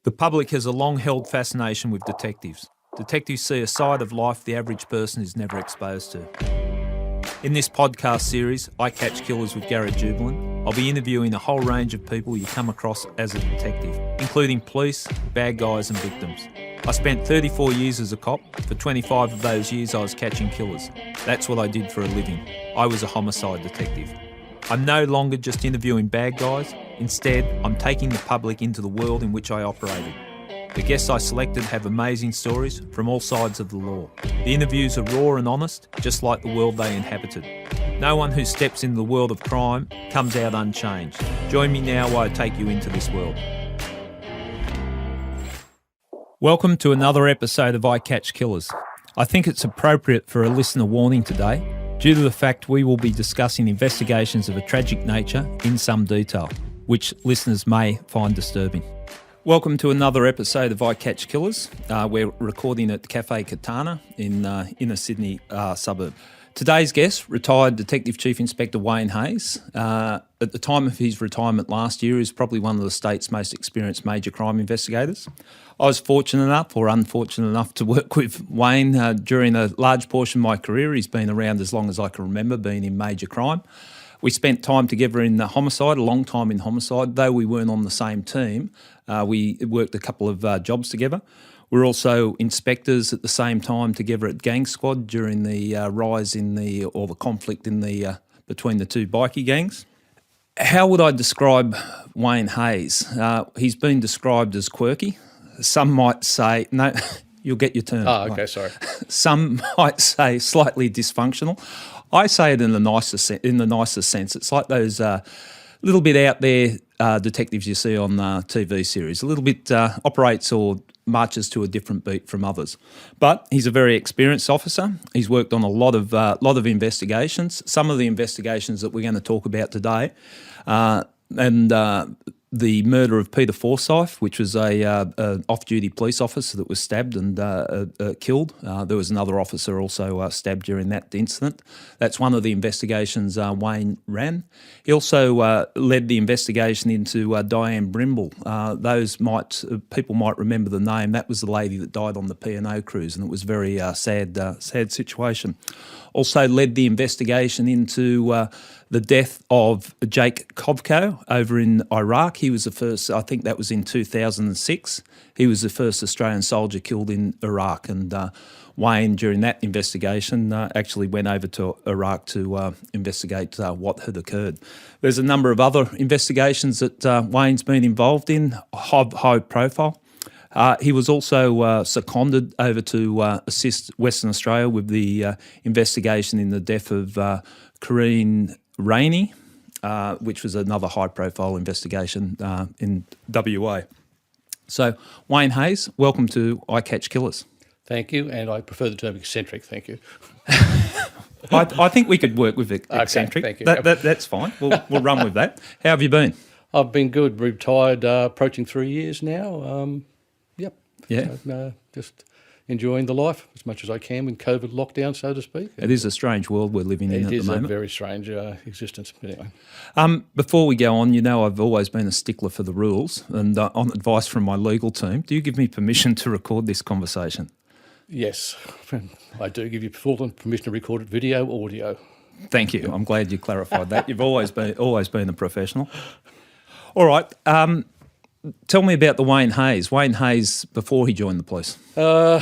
The public has a long-held fascination with detectives. Detectives see a side of life the average person is never exposed to. In this podcast series, I Catch Killers with Garrett Jubilant, I'll be interviewing a whole range of people you come across as a detective, including police, bad guys and victims. I spent 34 years as a cop. For 25 of those years I was catching killers. That's what I did for a living. I was a homicide detective. I'm no longer just interviewing bad guys. Instead, I'm taking the public into the world in which I operated. The guests I selected have amazing stories from all sides of the law. The interviews are raw and honest, just like the world they inhabited. No one who steps into the world of crime comes out unchanged. Join me now while I take you into this world. Welcome to another episode of I Catch Killers. I think it's appropriate for a listener warning today, due to the fact we will be discussing investigations of a tragic nature in some detail, which listeners may find disturbing. Welcome to another episode of I Catch Killers. We're recording at Cafe Katana in inner Sydney suburb. Today's guest, retired Detective Chief Inspector Wayne Hayes. At the time of his retirement last year, is probably one of the state's most experienced major crime investigators. I was fortunate enough or unfortunate enough to work with Wayne during a large portion of my career. He's been around as long as I can remember being in major crime. We spent time together in Homicide, a long time in Homicide. Though we weren't on the same team, we worked a couple of jobs together. We were also inspectors at the same time together at Gang Squad during the rise in the conflict in the between the two bikie gangs. How would I describe Wayne Hayes? He's been described as quirky. Some might say, no, you'll get your turn. Oh, okay, sorry. Some might say slightly dysfunctional. I say it in the nicest sense. It's like those little bit out there detectives you see on TV series. A little bit operates or marches to a different beat from others. But he's a very experienced officer. He's worked on a lot of investigations. Some of the investigations that we're going to talk about today, the murder of Peter Forsyth, which was a off-duty police officer that was stabbed and killed. There was another officer also stabbed during that incident. That's one of the investigations Wayne ran. He also led the investigation into Dianne Brimble. People might remember the name. That was the lady that died on the P&O cruise, and it was a very sad situation. Also led the investigation into the death of Jake Kovko over in Iraq. He was the first, I think that was in 2006. He was the first Australian soldier killed in Iraq, and Wayne, during that investigation, actually went over to Iraq to investigate what had occurred. There's a number of other investigations that Wayne's been involved in, high profile. He was also seconded over to assist Western Australia with the investigation in the death of Corrine Rainey, which was another high-profile investigation in WA. So, Wayne Hayes, welcome to I Catch Killers. Thank you, and I prefer the term eccentric, thank you. I think we could work with eccentric. Okay, thank you. That's fine. We'll run with that. How have you been? I've been good, retired, approaching 3 years now. Yep. Yeah. So, just enjoying the life as much as I can with COVID lockdown, so to speak. It is a strange world we're living in at the moment. It is a very strange existence. Anyway. Before we go on, I've always been a stickler for the rules, and on advice from my legal team, do you give me permission to record this conversation? Yes, I do give you full permission to record it, video, audio. Thank you. I'm glad you clarified that. You've always been a professional. All right. Tell me about the Wayne Hayes. Wayne Hayes before he joined the police. Grew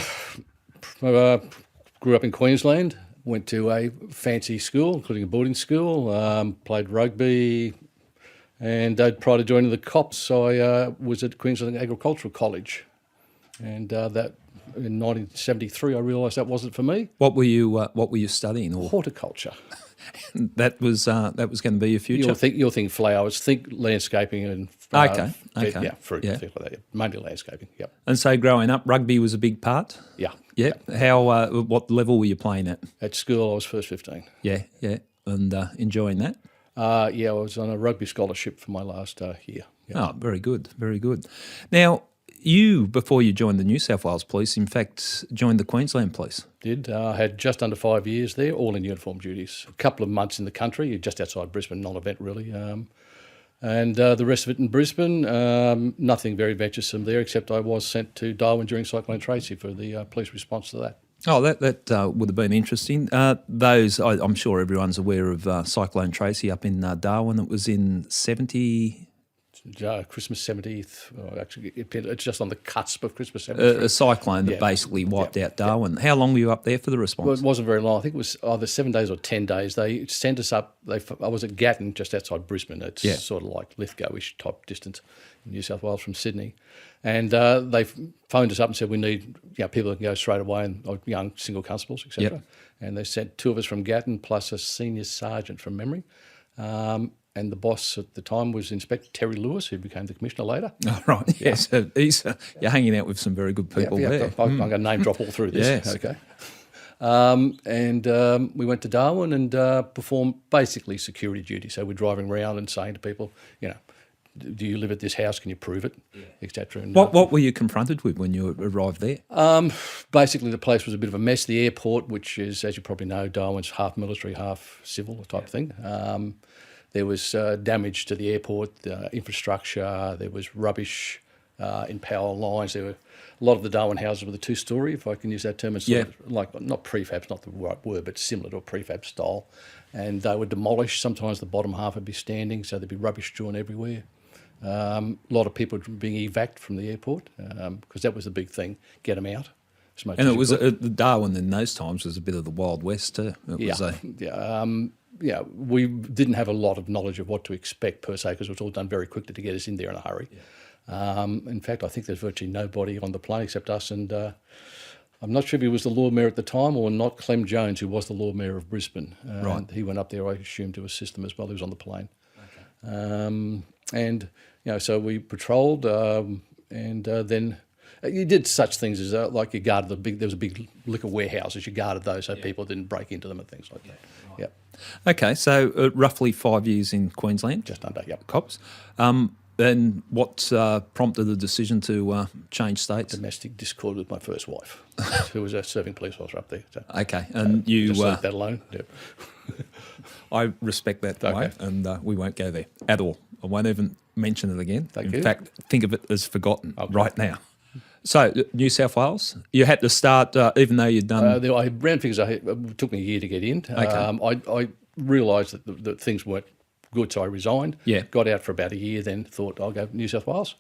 up in Queensland. Went to a fancy school, including a boarding school. Played rugby, and prior to joining the cops, I was at Queensland Agricultural College, and that in 1973, I realised that wasn't for me. What were you studying? Or? Horticulture. That was going to be your future. You'll think flowers, think landscaping and okay. Fruit, things like that. Mainly landscaping. Yep. And so, growing up, rugby was a big part. Yeah. Yeah. How? What level were you playing at? At school, I was first 15. Yeah, and enjoying that. I was on a rugby scholarship for my last year. Yeah. Oh, very good, very good. Now, you, before you joined the New South Wales Police, in fact, joined the Queensland Police. I had just under 5 years there, all in uniform duties. A couple of months in the country, just outside Brisbane, non-event really. And the rest of it in Brisbane, nothing very venturesome there, except I was sent to Darwin during Cyclone Tracy for the police response to that. Oh, that would have been interesting. I'm sure everyone's aware of Cyclone Tracy up in Darwin. It was in 70... Christmas 70th. Oh, actually, it's just on the cusp of Christmas 70th. A cyclone that basically wiped out Darwin. How long were you up there for the response? Well, it wasn't very long. I think it was either 7 days or 10 days. They sent us up. I was at Gatton, just outside Brisbane. It's sort of like Lithgow-ish type distance in New South Wales from Sydney. And they phoned us up and said, we need people that can go straight away, and young single constables, etc. Yep. And they sent 2 of us from Gatton plus a senior sergeant from memory. And the boss at the time was Inspector Terry Lewis, who became the commissioner later. Oh, right, yes. You're hanging out with some very good people there. I'm going to name drop all through this. Yes. Okay. We went to Darwin and performed basically security duty. So we're driving around and saying to people, do you live at this house? Can you prove it, etc. What were you confronted with when you arrived there? Basically, the place was a bit of a mess. The airport, which is, as you probably know, Darwin's half military, half civil type thing. There was damage to the airport, infrastructure. There was rubbish in power lines. There were a lot of the Darwin houses were the 2-storey, if I can use that term. It's sort of like not prefabs, not the right word, but similar to a prefab style. And they were demolished. Sometimes the bottom half would be standing, so there'd be rubbish strewn everywhere. A lot of people being evac'd from the airport because that was the big thing: get them out. And it was Darwin in those times was a bit of the Wild West too. We didn't have a lot of knowledge of what to expect per se because it was all done very quickly to get us in there in a hurry. Yeah. In fact, I think there's virtually nobody on the plane except us, and I'm not sure if he was the Lord Mayor at the time or not. Clem Jones, who was the Lord Mayor of Brisbane, right. He went up there, I assume, to assist them as well. He was on the plane. Okay. So we patrolled, and then you did such things as like you guarded there was a big liquor warehouses. You guarded those so people didn't break into them and things like that. Right. Yep. Okay, so roughly 5 years in Queensland. Just under, yep. Cops. Then what prompted the decision to change states? Domestic discord with my first wife, who was a serving police officer up there. So, okay, and you just leave that alone. Yep. I respect that, okay. Way, and we won't go there at all. I won't even mention it again. In fact, think of it as forgotten right now. So, New South Wales, you had to start, even though you'd done... I ran figures, it took me a year to get in. Okay. I realised that things weren't good, so I resigned. Yeah. Got out for about a year, then thought I'll go to New South Wales.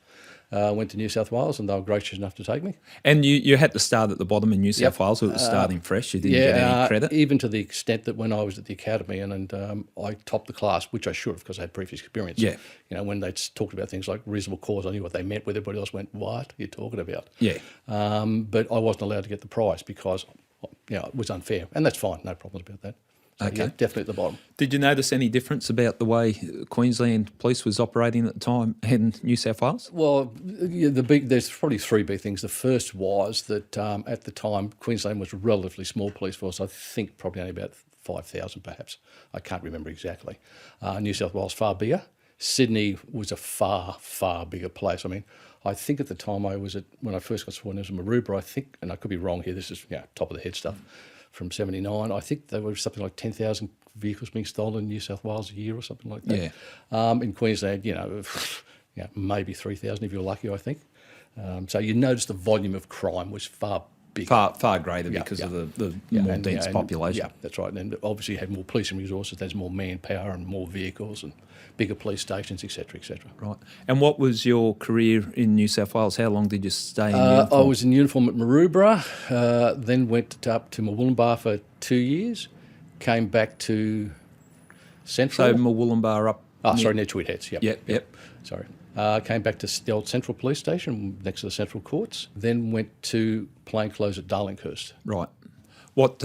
Went to New South Wales, and they were gracious enough to take me. And you had to start at the bottom in New South Wales, so it was starting fresh. You didn't get any credit? Even to the extent that when I was at the academy and I topped the class, which I should have because I had previous experience. Yeah. When they talked about things like reasonable cause, I knew what they meant. Where everybody else went, what are you talking about? Yeah. But I wasn't allowed to get the prize because it was unfair, and that's fine. No problems about that. So, okay. Yeah, definitely at the bottom. Did you notice any difference about the way Queensland Police was operating at the time and New South Wales? Well, there's probably 3 big things. The first was that at the time, Queensland was a relatively small police force. I think probably only about 5,000 perhaps. I can't remember exactly. New South Wales far bigger. Sydney was a far, far bigger place. I mean, I think at the time when I first got sworn in as a Maroubra, I think, and I could be wrong here, this is top of the head stuff, from 79, I think there were something like 10,000 vehicles being stolen in New South Wales a year or something like that. Yeah. In Queensland, maybe 3,000 if you're lucky, I think. So you notice the volume of crime was far bigger. Far greater because of the more dense population. Yeah, that's right. And obviously you have more policing resources, there's more manpower and more vehicles and bigger police stations, etc., etc. Right. And what was your career in New South Wales? How long did you stay in uniform? I was in uniform at Maroubra, then went up to Murwillumbah for 2 years, came back to Central. So Murwillumbah up... near Tweed Heads, yep. Sorry. Came back to the old Central Police Station next to the Central Courts, then went to plainclothes at Darlinghurst. Right. What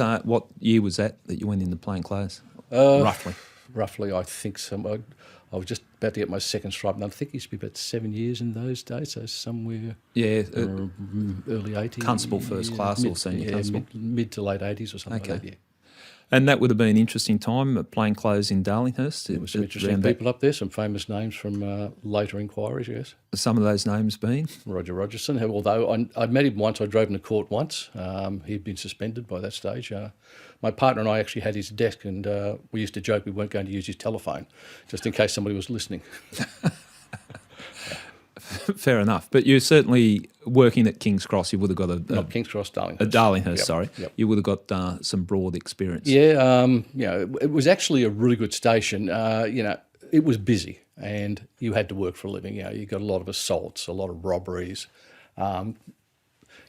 year was that you went into plainclothes, roughly? Roughly, I think I was just about to get my second stripe, and I think it used to be about 7 years in those days, so somewhere early 80s. Constable first class or senior constable? Mid to late 80s or something like that, yeah. And that would have been an interesting time, plain clothes in Darlinghurst. There were some interesting people up there, some famous names from later inquiries, yes. Some of those names being? Roger Rogerson, who, although I met him once, I drove him to court once. He'd been suspended by that stage. My partner and I actually had his desk, and we used to joke we weren't going to use his telephone, just in case somebody was listening. Fair enough. But you're certainly working at King's Cross. You would have got Not King's Cross, Darlinghurst. Darlinghurst, Yep, sorry. yep. You would have got some broad experience. Yeah, it was actually a really good station. It was busy, and you had to work for a living. You got a lot of assaults, a lot of robberies.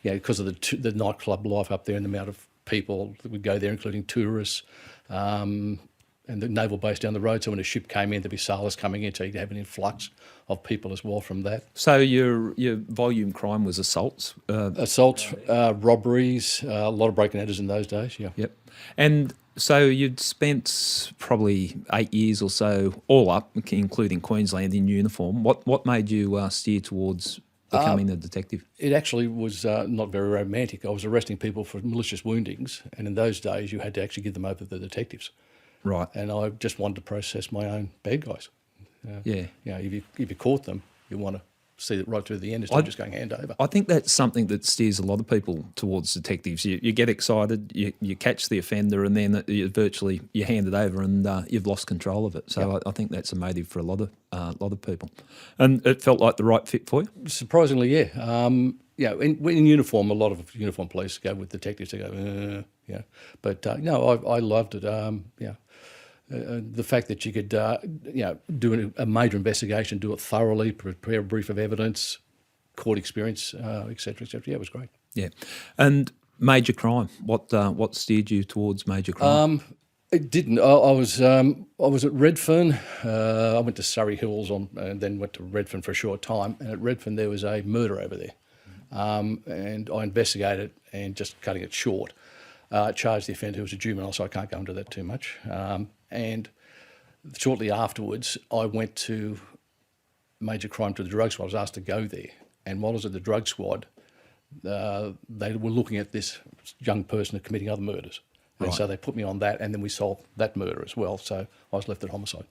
Because of the nightclub life up there and the amount of people that would go there, including tourists, and the naval base down the road. So when a ship came in, there'd be sailors coming in, so you'd have an influx of people as well from that. So your volume crime was assaults? Assaults, robberies, a lot of breaking and enters in those days, yeah. Yep. And so you'd spent probably 8 years or so, all up, including Queensland, in uniform. What made you steer towards becoming a detective? It actually was not very romantic. I was arresting people for malicious woundings, and in those days you had to actually give them over to the detectives. Right. And I just wanted to process my own bad guys. Yeah. If you caught them, you want to see it right through the end instead of just going hand over. I think that's something that steers a lot of people towards detectives. You get excited, you catch the offender, and then you hand it over, and you've lost control of it. So I think that's a motive for a lot of people. And it felt like the right fit for you? Surprisingly, yeah. In uniform, a lot of uniform police go with detectives. They go, yeah. But no, I loved it. The fact that you could, do a major investigation, do it thoroughly, prepare a brief of evidence, court experience, et cetera, et cetera. Yeah, it was great. Yeah. And major crime, what steered you towards major crime? It didn't. I was at Redfern. I went to Surrey Hills and then went to Redfern for a short time. And at Redfern there was a murder over there, and I investigated and just cutting it short, charged the offender who was a juvenile. So I can't go into that too much. And shortly afterwards, I went to major crime to the drug squad. I was asked to go there, and while I was at the drug squad, they were looking at this young person committing other murders. And so they put me on that, and then we solved that murder as well. So I was left at homicide.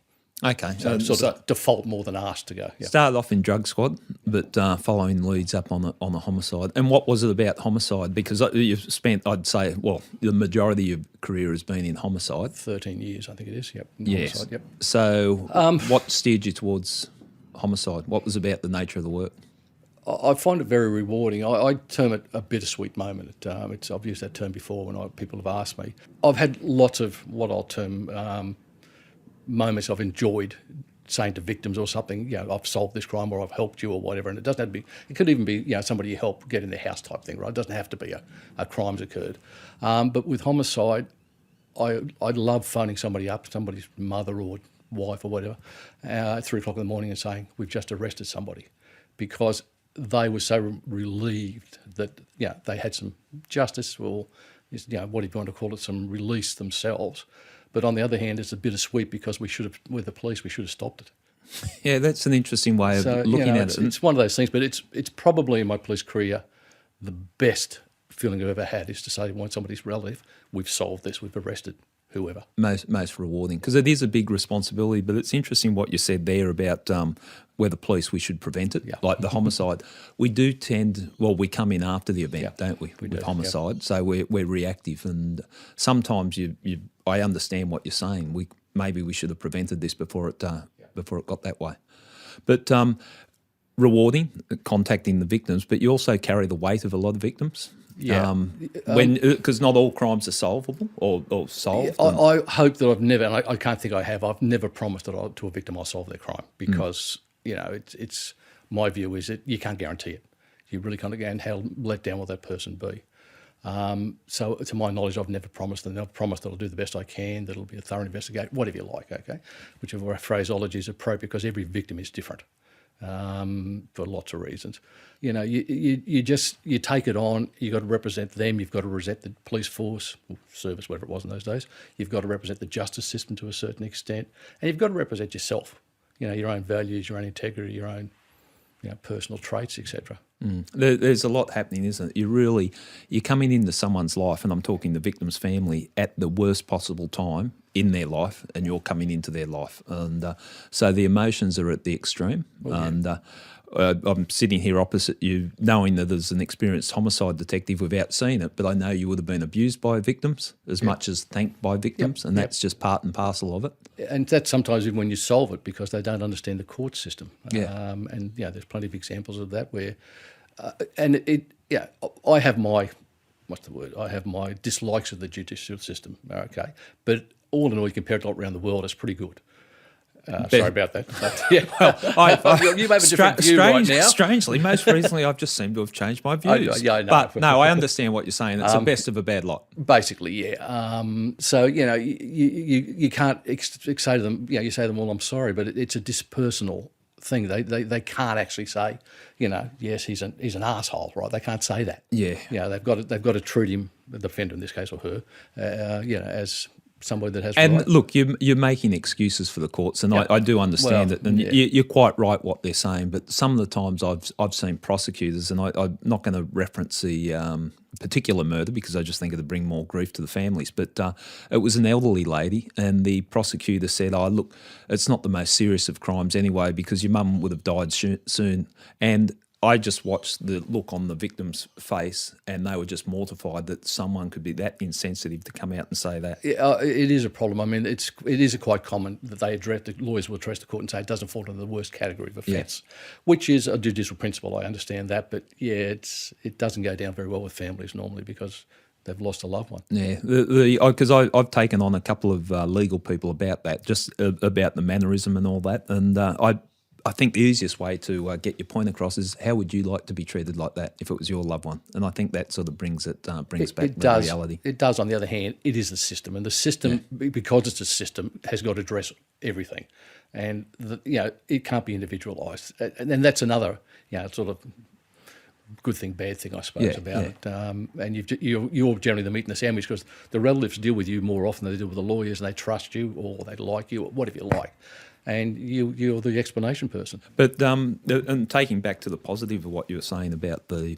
Okay. So sort of default more than asked to go. Yeah. Started off in drug squad, but following leads up on a homicide. And what was it about homicide? Because you've spent, I'd say, the majority of your career has been in homicide. 13 years, I think it is. Yep. Yes. Homicide, yep. So what steered you towards homicide? What was about the nature of the work? I find it very rewarding. I term it a bittersweet moment. I've used that term before when people have asked me. I've had lots of what I'll term moments I've enjoyed saying to victims or something, I've solved this crime or I've helped you or whatever. And it doesn't have to be, it could even be, somebody you help get in their house type thing, right? It doesn't have to be a crime's occurred. But with homicide, I love phoning somebody up, somebody's mother or wife or whatever, at 3 o'clock in the morning and saying, we've just arrested somebody, because they were so relieved that, they had some justice or, what do you want to call it, some release themselves. But on the other hand, it's a bittersweet because with the police, we should have stopped it. Yeah, that's an interesting way of looking at it. It's one of those things, but it's probably in my police career, the best feeling I've ever had is to say, when somebody's relative, we've solved this, we've arrested whoever. Most rewarding, because it is a big responsibility. But it's interesting what you said there about whether police, we should prevent it, like the homicide. We do we come in after the event, don't we, with homicide? So we're reactive, and sometimes I understand what you're saying. Maybe we should have prevented this before it got that way. But rewarding, contacting the victims, but you also carry the weight of a lot of victims. Yeah. Because not all crimes are solvable or solved. I hope that I've never, and I can't think I have, I've never promised that to a victim I'll solve their crime, because, it's my view is that you can't guarantee it. You really can't guarantee how let down will that person be. So to my knowledge, I've never promised, and I've promised that I'll do the best I can, that it'll be a thorough investigation, whatever you like, okay? Whichever phraseology is appropriate, because every victim is different. For lots of reasons. You take it on, you've got to represent them, you've got to represent the police force, service, whatever it was in those days, you've got to represent the justice system to a certain extent, and you've got to represent yourself, your own values, your own integrity, your own personal traits, etc. There's a lot happening, isn't it? You're coming into someone's life, and I'm talking the victim's family, at the worst possible time in their life, and you're coming into their life. And so the emotions are at the extreme. And I'm sitting here opposite you knowing that there's an experienced homicide detective without seeing it, but I know you would have been abused by victims as much as thanked by victims, and that's just part and parcel of it. And that's sometimes even when you solve it, because they don't understand the court system. And there's plenty of examples of that where, I have my, I have my dislikes of the judicial system, okay? But all in all, you compare it all around the world, it's pretty good. Sorry about that. But, well, you may have a different view right now. Strangely, most recently I've just seemed to have changed my views. But no, I understand what you're saying. It's the best of a bad lot. Basically, yeah. So, you can't say to them, you say to them, well, I'm sorry, but it's a dispersonal thing. They can't actually say, yes, he's an asshole, right? They can't say that. Yeah. They've got to treat him, the defender in this case, or her, as somebody that has. And right. look, you're making excuses for the courts, and I do understand it. And you're quite right what they're saying. But some of the times I've seen prosecutors, and I'm not going to reference the particular murder because I just think it'd bring more grief to the families. But it was an elderly lady, and the prosecutor said, "Oh, look, it's not the most serious of crimes anyway because your mum would have died soon." And I just watched the look on the victim's face, and they were just mortified that someone could be that insensitive to come out and say that. It is a problem. I mean, it is quite common that the lawyers will address the court and say it doesn't fall into the worst category of offence, which is a judicial principle. I understand that, but it doesn't go down very well with families normally because they've lost a loved one. Yeah, because I've taken on a couple of legal people about that, just about the mannerism and all that, and I think the easiest way to get your point across is how would you like to be treated like that if it was your loved one? And I think that sort of brings back the reality. It does. On the other hand, it is the system, and the system, because it's a system, has got to address everything, and it can't be individualised. And that's another sort of good thing, bad thing, I suppose, about it. And you're generally the meat and the sandwich because the relatives deal with you more often than they deal with the lawyers, and they trust you or they like you or whatever you like. And you're the explanation person. But and taking back to the positive of what you were saying about the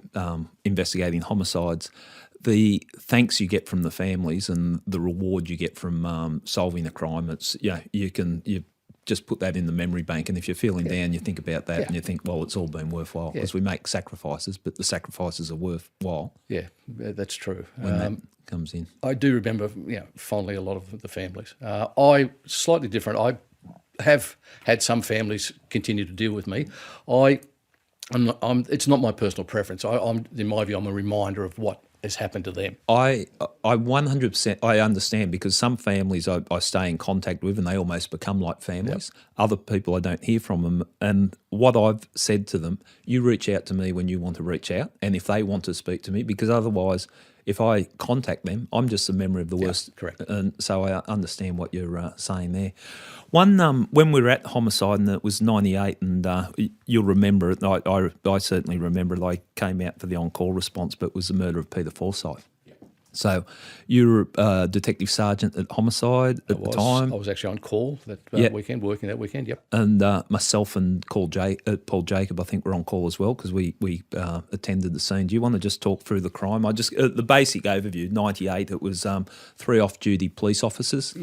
investigating homicides, the thanks you get from the families and the reward you get from solving a crime, it's you just put that in the memory bank, and if you're feeling down, you think about that and you think, well, it's all been worthwhile because we make sacrifices, but the sacrifices are worthwhile. Yeah, that's true. When that comes in, I do remember fondly a lot of the families. I slightly different. I have had some families continue to deal with me. It's not my personal preference. In my view, I'm a reminder of what has happened to them. I 100% I understand because some families I stay in contact with and they almost become like families. Yep. Other people I don't hear from them, and what I've said to them, you reach out to me when you want to reach out, and if they want to speak to me, because otherwise, if I contact them, I'm just a memory of the worst. Correct. And so I understand what you're saying there. One, when we were at Homicide, and it was 98, and you'll remember it, I certainly remember it, I came out for the on-call response, but it was the murder of Peter Forsyth. So you were a detective sergeant at Homicide at the time. I was actually on call that weekend, working that weekend, yep. And myself and Paul Jacob, I think, were on call as well because we attended the scene. Do you want to just talk through the crime? The basic overview, 98, it was 3 off-duty police officers.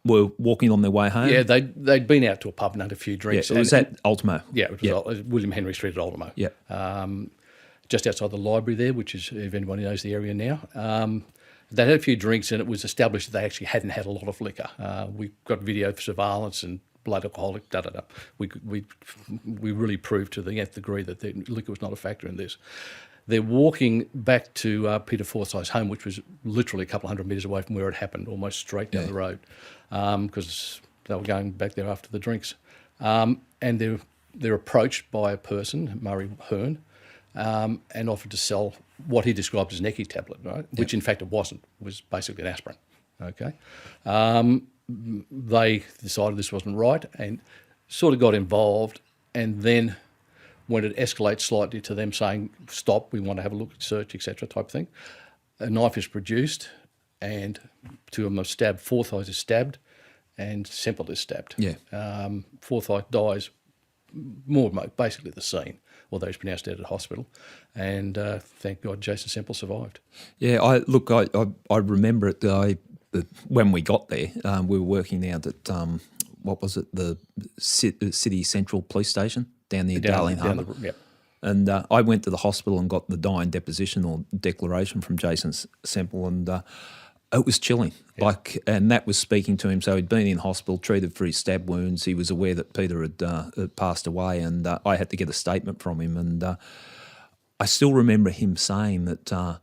Were walking on their way home. Yeah, they'd been out to a pub and had a few drinks. Yeah, it was at Ultimo. Yeah, it was William Henry Street at Ultimo. Yeah. Just outside the library there, which is, if anybody knows the area now. They had a few drinks and it was established that they actually hadn't had a lot of liquor. We got video surveillance and blood alcoholic, We really proved to the nth degree that the liquor was not a factor in this. They're walking back to Peter Forsyth's home, which was literally a couple of hundred metres away from where it happened, almost straight down the road, because they were going back there after the drinks. And they're approached by a person, Murray Hearn, and offered to sell what he described as an Ecki tablet, right? Which in fact it wasn't. It was basically an aspirin. Okay. They decided this wasn't right and sort of got involved, and then when it escalates slightly to them saying, stop, we want to have a look at search, etc. type thing, a knife is produced and 2 of them are stabbed. Forsyth is stabbed and Semple is stabbed. Yeah. Forsyth dies basically the scene, although he's pronounced dead at hospital. And thank God Jason Semple survived. Yeah, I remember it. When we got there, we were working out at what was it, the City Central Police Station down near Darling Harbour. Yep. And I went to the hospital and got the dying deposition or declaration from Jason Semple, and it was chilling. And that was speaking to him. So he'd been in hospital, treated for his stab wounds. He was aware that Peter had passed away, and I had to get a statement from him. And I still remember him saying that,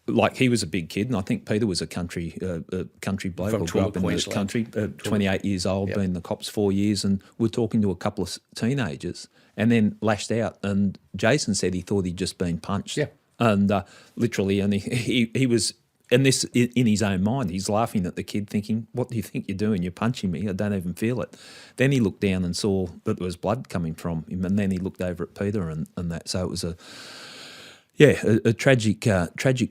like, he was a big kid, and I think Peter was a country bloke, From or grew up in the country, 28 years old, been in the cops 4 years, and we're talking to a couple of teenagers, and then lashed out. And Jason said he thought he'd just been punched. Yeah. And literally, and he was, and this in his own mind, he's laughing at the kid, thinking, "What do you think you're doing? You're punching me. I don't even feel it." Then he looked down and saw that there was blood coming from him, and then he looked over at Peter and that. So it was a tragic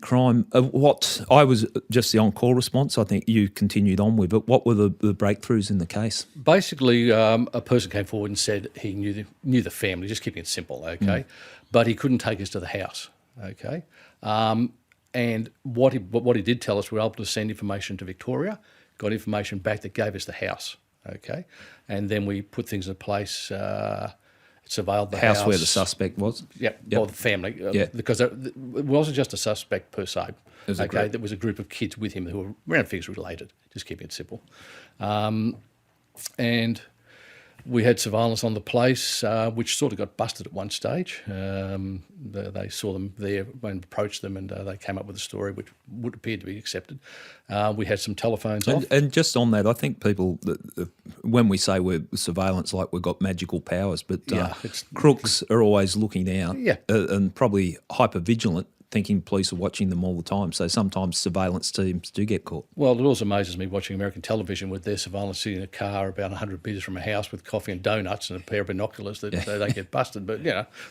crime. What I was just the on-call response. I think you continued on with, but what were the breakthroughs in the case? Basically, a person came forward and said he knew the family, just keeping it simple, okay, but he couldn't take us to the house, okay. And what he did tell us, we were able to send information to Victoria, got information back that gave us the house, okay, and then we put things in place. Surveilled the house where the suspect was. Yep. Or the family. Because it wasn't just a suspect per se. There was a group of kids with him who were round figures related, just keeping it simple. And we had surveillance on the place, which sort of got busted at one stage. They saw them there and approached them, and they came up with a story which would appear to be accepted. We had some telephones off. And just on that, I think people, when we say we're surveillance, like we've got magical powers, but crooks are always looking out and probably hyper-vigilant, thinking police are watching them all the time. So sometimes surveillance teams do get caught. Well, it also amazes me watching American television with their surveillance sitting in a car about 100 metres from a house with coffee and donuts and a pair of binoculars that they don't get busted. But,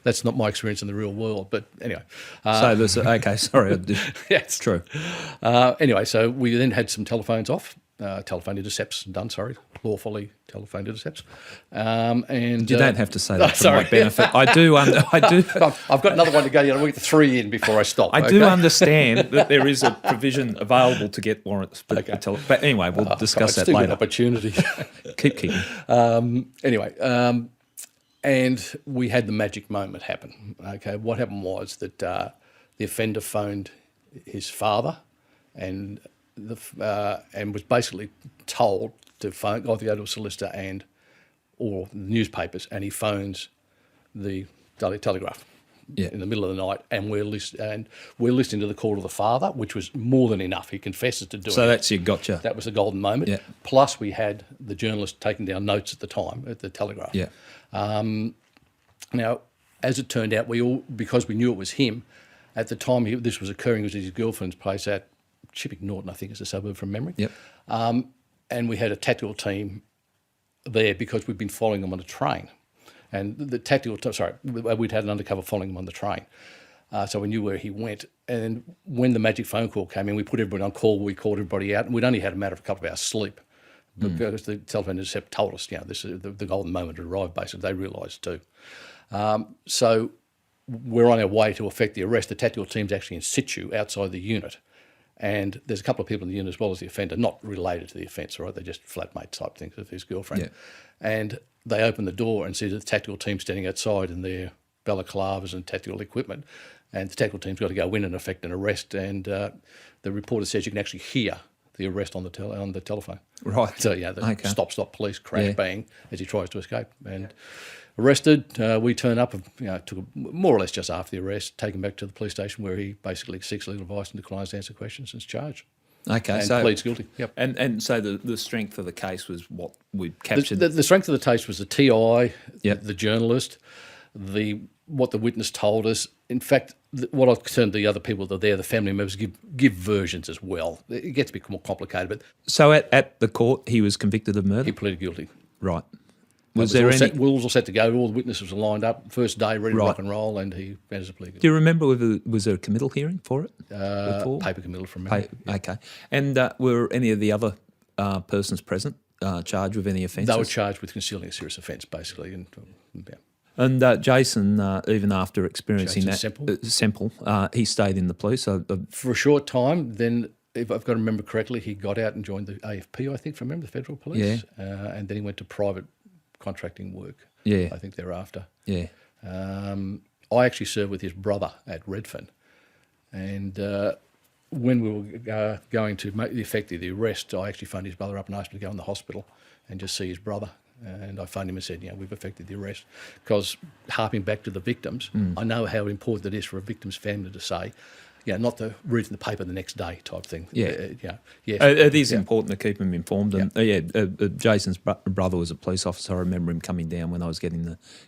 that's not my experience in the real world. But anyway. Okay, sorry. It's true. Anyway, so we then had some telephones off. Telephone intercepts done, lawfully telephone intercepts. And you don't have to say that for my benefit. I do. I've got another one to go. We'll get the 3 in before I stop. I do understand that there is a provision available to get warrants. But anyway, we'll discuss that later. An opportunity. Keep kicking. Anyway, and we had the magic moment happen. Okay, what happened was that the offender phoned his father and was basically told to phone, go to a solicitor or newspapers, and he phones the Daily Telegraph in the middle of the night, and we're listening to the call of the father, which was more than enough. He confesses to doing it. So that's your gotcha. That was the golden moment. Yeah. Plus, we had the journalist taking down notes at the time at the Telegraph. Yeah. Now, as it turned out, because we knew it was him, at the time this was occurring, it was at his girlfriend's place at Chipping Norton, I think is a suburb from memory. Yep. And we had a tactical team there because we'd been following them on a train. And the we'd had an undercover following him on the train. So we knew where he went. And when the magic phone call came in, we put everybody on call, we called everybody out, and we'd only had a matter of a couple of hours sleep. Because the telephone intercept told us, this is the golden moment had arrived, basically. They realised too. So we're on our way to effect the arrest. The tactical team's actually in situ outside the unit. And there's a couple of people in the unit as well as the offender, not related to the offence, right? They're just flatmate type things of his girlfriend. Yeah. And they open the door and see the tactical team standing outside in their balaclavas and tactical equipment. And the tactical team's got to go in and effect an arrest. And the reporter says you can actually hear the arrest on the telephone. Right. So, stop, police, crash, bang, as he tries to escape. And arrested, we turn up, took more or less just after the arrest, take him back to the police station where he basically seeks legal advice and declines to answer questions and is charged. Okay, and pleads guilty. Yep. And so the strength of the case was what we captured? The strength of the case was the TI, the journalist, what the witness told us. In fact, what I concerned the other people that are there, the family members, give versions as well. It gets a bit more complicated. But so at the court, he was convicted of murder? He pleaded guilty. Right. Was there any rules all set to go? All the witnesses were lined up. First day, ready to rock and roll, and he managed to plead guilty. Do you remember was there a committal hearing for it? Paper committal from memory. Okay. And were any of the other persons present charged with any offences? They were charged with concealing a serious offence, basically. And Jason, even after experiencing Jason Semple, he stayed in the police. For a short time, then, if I've got to remember correctly, he got out and joined the AFP, I think, from memory, the Federal Police. And then he went to private contracting work, I think, thereafter. Yeah. I actually served with his brother at Redfern. And when we were going to make the effect of the arrest, I actually phoned his brother up and asked him to go in the hospital and just see his brother. And I phoned him and said, we've effected the arrest. Because harping back to the victims, I know how important it is for a victim's family to say, not to read in the paper the next day type thing. It is important to keep them informed. And Jason's brother was a police officer. I remember him coming down when I was getting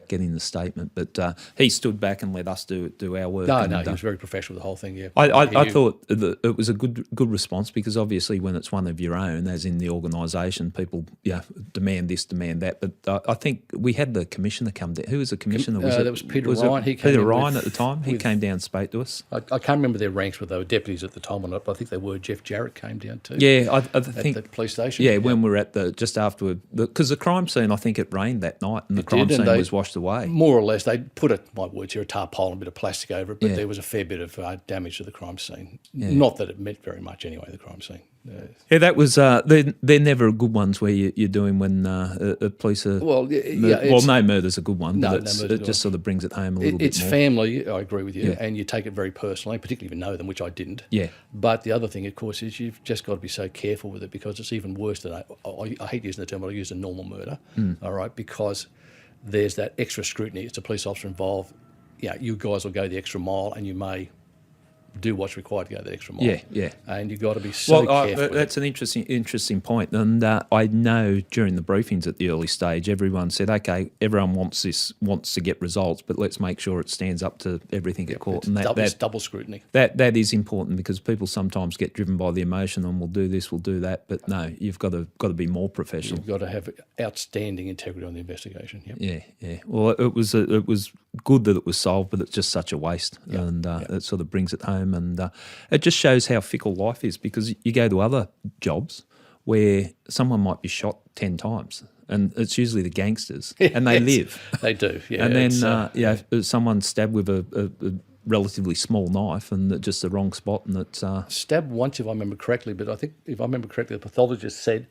the statement. But he stood back and let us do our work. No, he was very professional with the whole thing. Yeah, I thought that it was a good response, because obviously when it's one of your own, as in the organisation, people demand this, demand that. But I think we had the commissioner come down. Who was the commissioner? That was Peter Ryan. Peter Ryan at the time. He came down and spoke to us. I can't remember their ranks, whether they were deputies at the time or not, but I think they were. Jeff Jarrett came down too. Yeah, I think at the police station. Yeah, when we were at just after, because the crime scene, I think it rained that night, and the crime scene was washed away. More or less, they put a tarpaulin, a bit of plastic over it, but there was a fair bit of damage to the crime scene. Not that it meant very much anyway. The crime scene. That was they're never good ones where you're doing when police are. No murder's a good one, but it just sort of brings it home a little bit more. It's family. I agree with you, and you take it very personally, particularly if you know them, which I didn't. Yeah. But the other thing, of course, is you've just got to be so careful with it, because it's even worse than I hate using the term, but I use a normal murder. All right, because there's that extra scrutiny. It's a police officer involved. You guys will go the extra mile, and you may do what's required to go the extra mile. Yeah. And you've got to be so careful. That's an interesting point. And I know during the briefings at the early stage, everyone said, okay, everyone wants to get results, but let's make sure it stands up to everything at court. And it's double scrutiny. That is important, because people sometimes get driven by the emotion and we'll do this, we'll do that. But no, you've got to be more professional. You've got to have outstanding integrity on the investigation. Yep. Yeah. Well, it was good that it was solved, but it's just such a waste, and it sort of brings it home. And it just shows how fickle life is, because you go to other jobs where someone might be shot 10 times, and it's usually the gangsters, and they live. They do, yeah. And then someone's stabbed with a relatively small knife, and just the wrong spot, and it's stabbed once, if I remember correctly. But I think, if I remember correctly, the pathologist said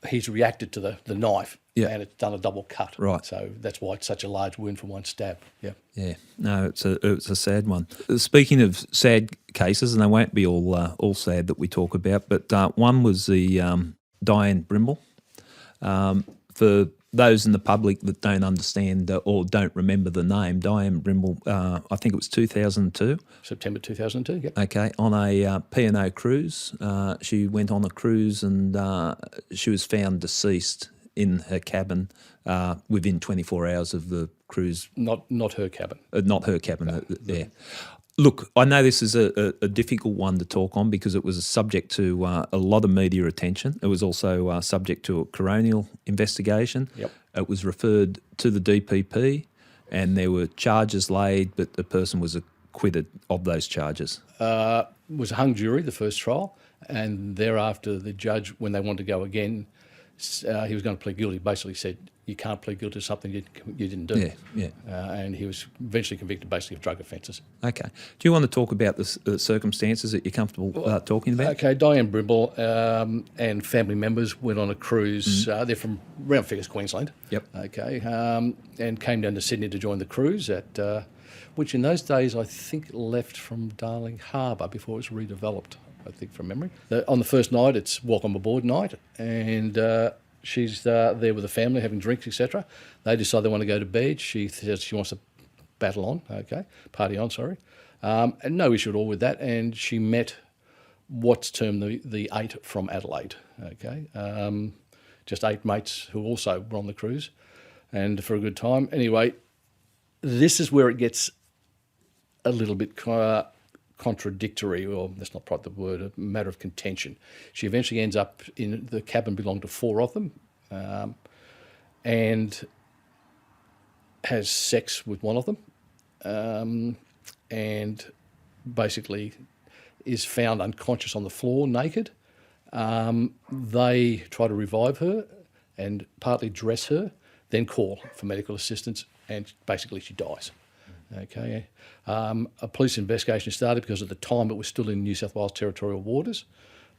he's reacted to the knife, and it's done a double cut. Right. So that's why it's such a large wound from one stab. Yeah. Yeah. No, it's a sad one. Speaking of sad cases, and they won't be all sad that we talk about, but one was the Dianne Brimble. For those in the public that don't understand or don't remember the name, Dianne Brimble, I think it was 2002. September 2002, yep. Okay, on a P&O cruise. She went on a cruise, and she was found deceased in her cabin within 24 hours of the cruise. Not her cabin. Not her cabin, yeah. Look, I know this is a difficult one to talk on, because it was subject to a lot of media attention. It was also subject to a coronial investigation. Yep. It was referred to the DPP, and there were charges laid, but the person was acquitted of those charges. Was a hung jury, the first trial, and thereafter the judge, when they wanted to go again, he was going to plead guilty. Basically said, you can't plead guilty to something you didn't do. Yeah. And he was eventually convicted basically of drug offences. Okay. Do you want to talk about the circumstances that you're comfortable talking about? Okay, Dianne Brimble and family members went on a cruise. They're from Round Figures, Queensland. Yep. Okay, and came down to Sydney to join the cruise, which in those days I think left from Darling Harbour before it was redeveloped, I think, from memory. On the first night, it's welcome aboard night, and she's there with the family having drinks, etc. They decide they want to go to bed. She says she wants to party on, and no issue at all with that. And she met what's termed the 8 from Adelaide, okay? Just 8 mates who also were on the cruise, and for a good time. Anyway, this is where it gets a little bit contradictory, or that's not quite the word, a matter of contention. She eventually ends up in the cabin, belonged to 4 of them, and has sex with one of them, and basically is found unconscious on the floor, naked, They try to revive her and partly dress her, then call for medical assistance, and basically she dies. Okay. A police investigation started because at the time it was still in New South Wales territorial waters.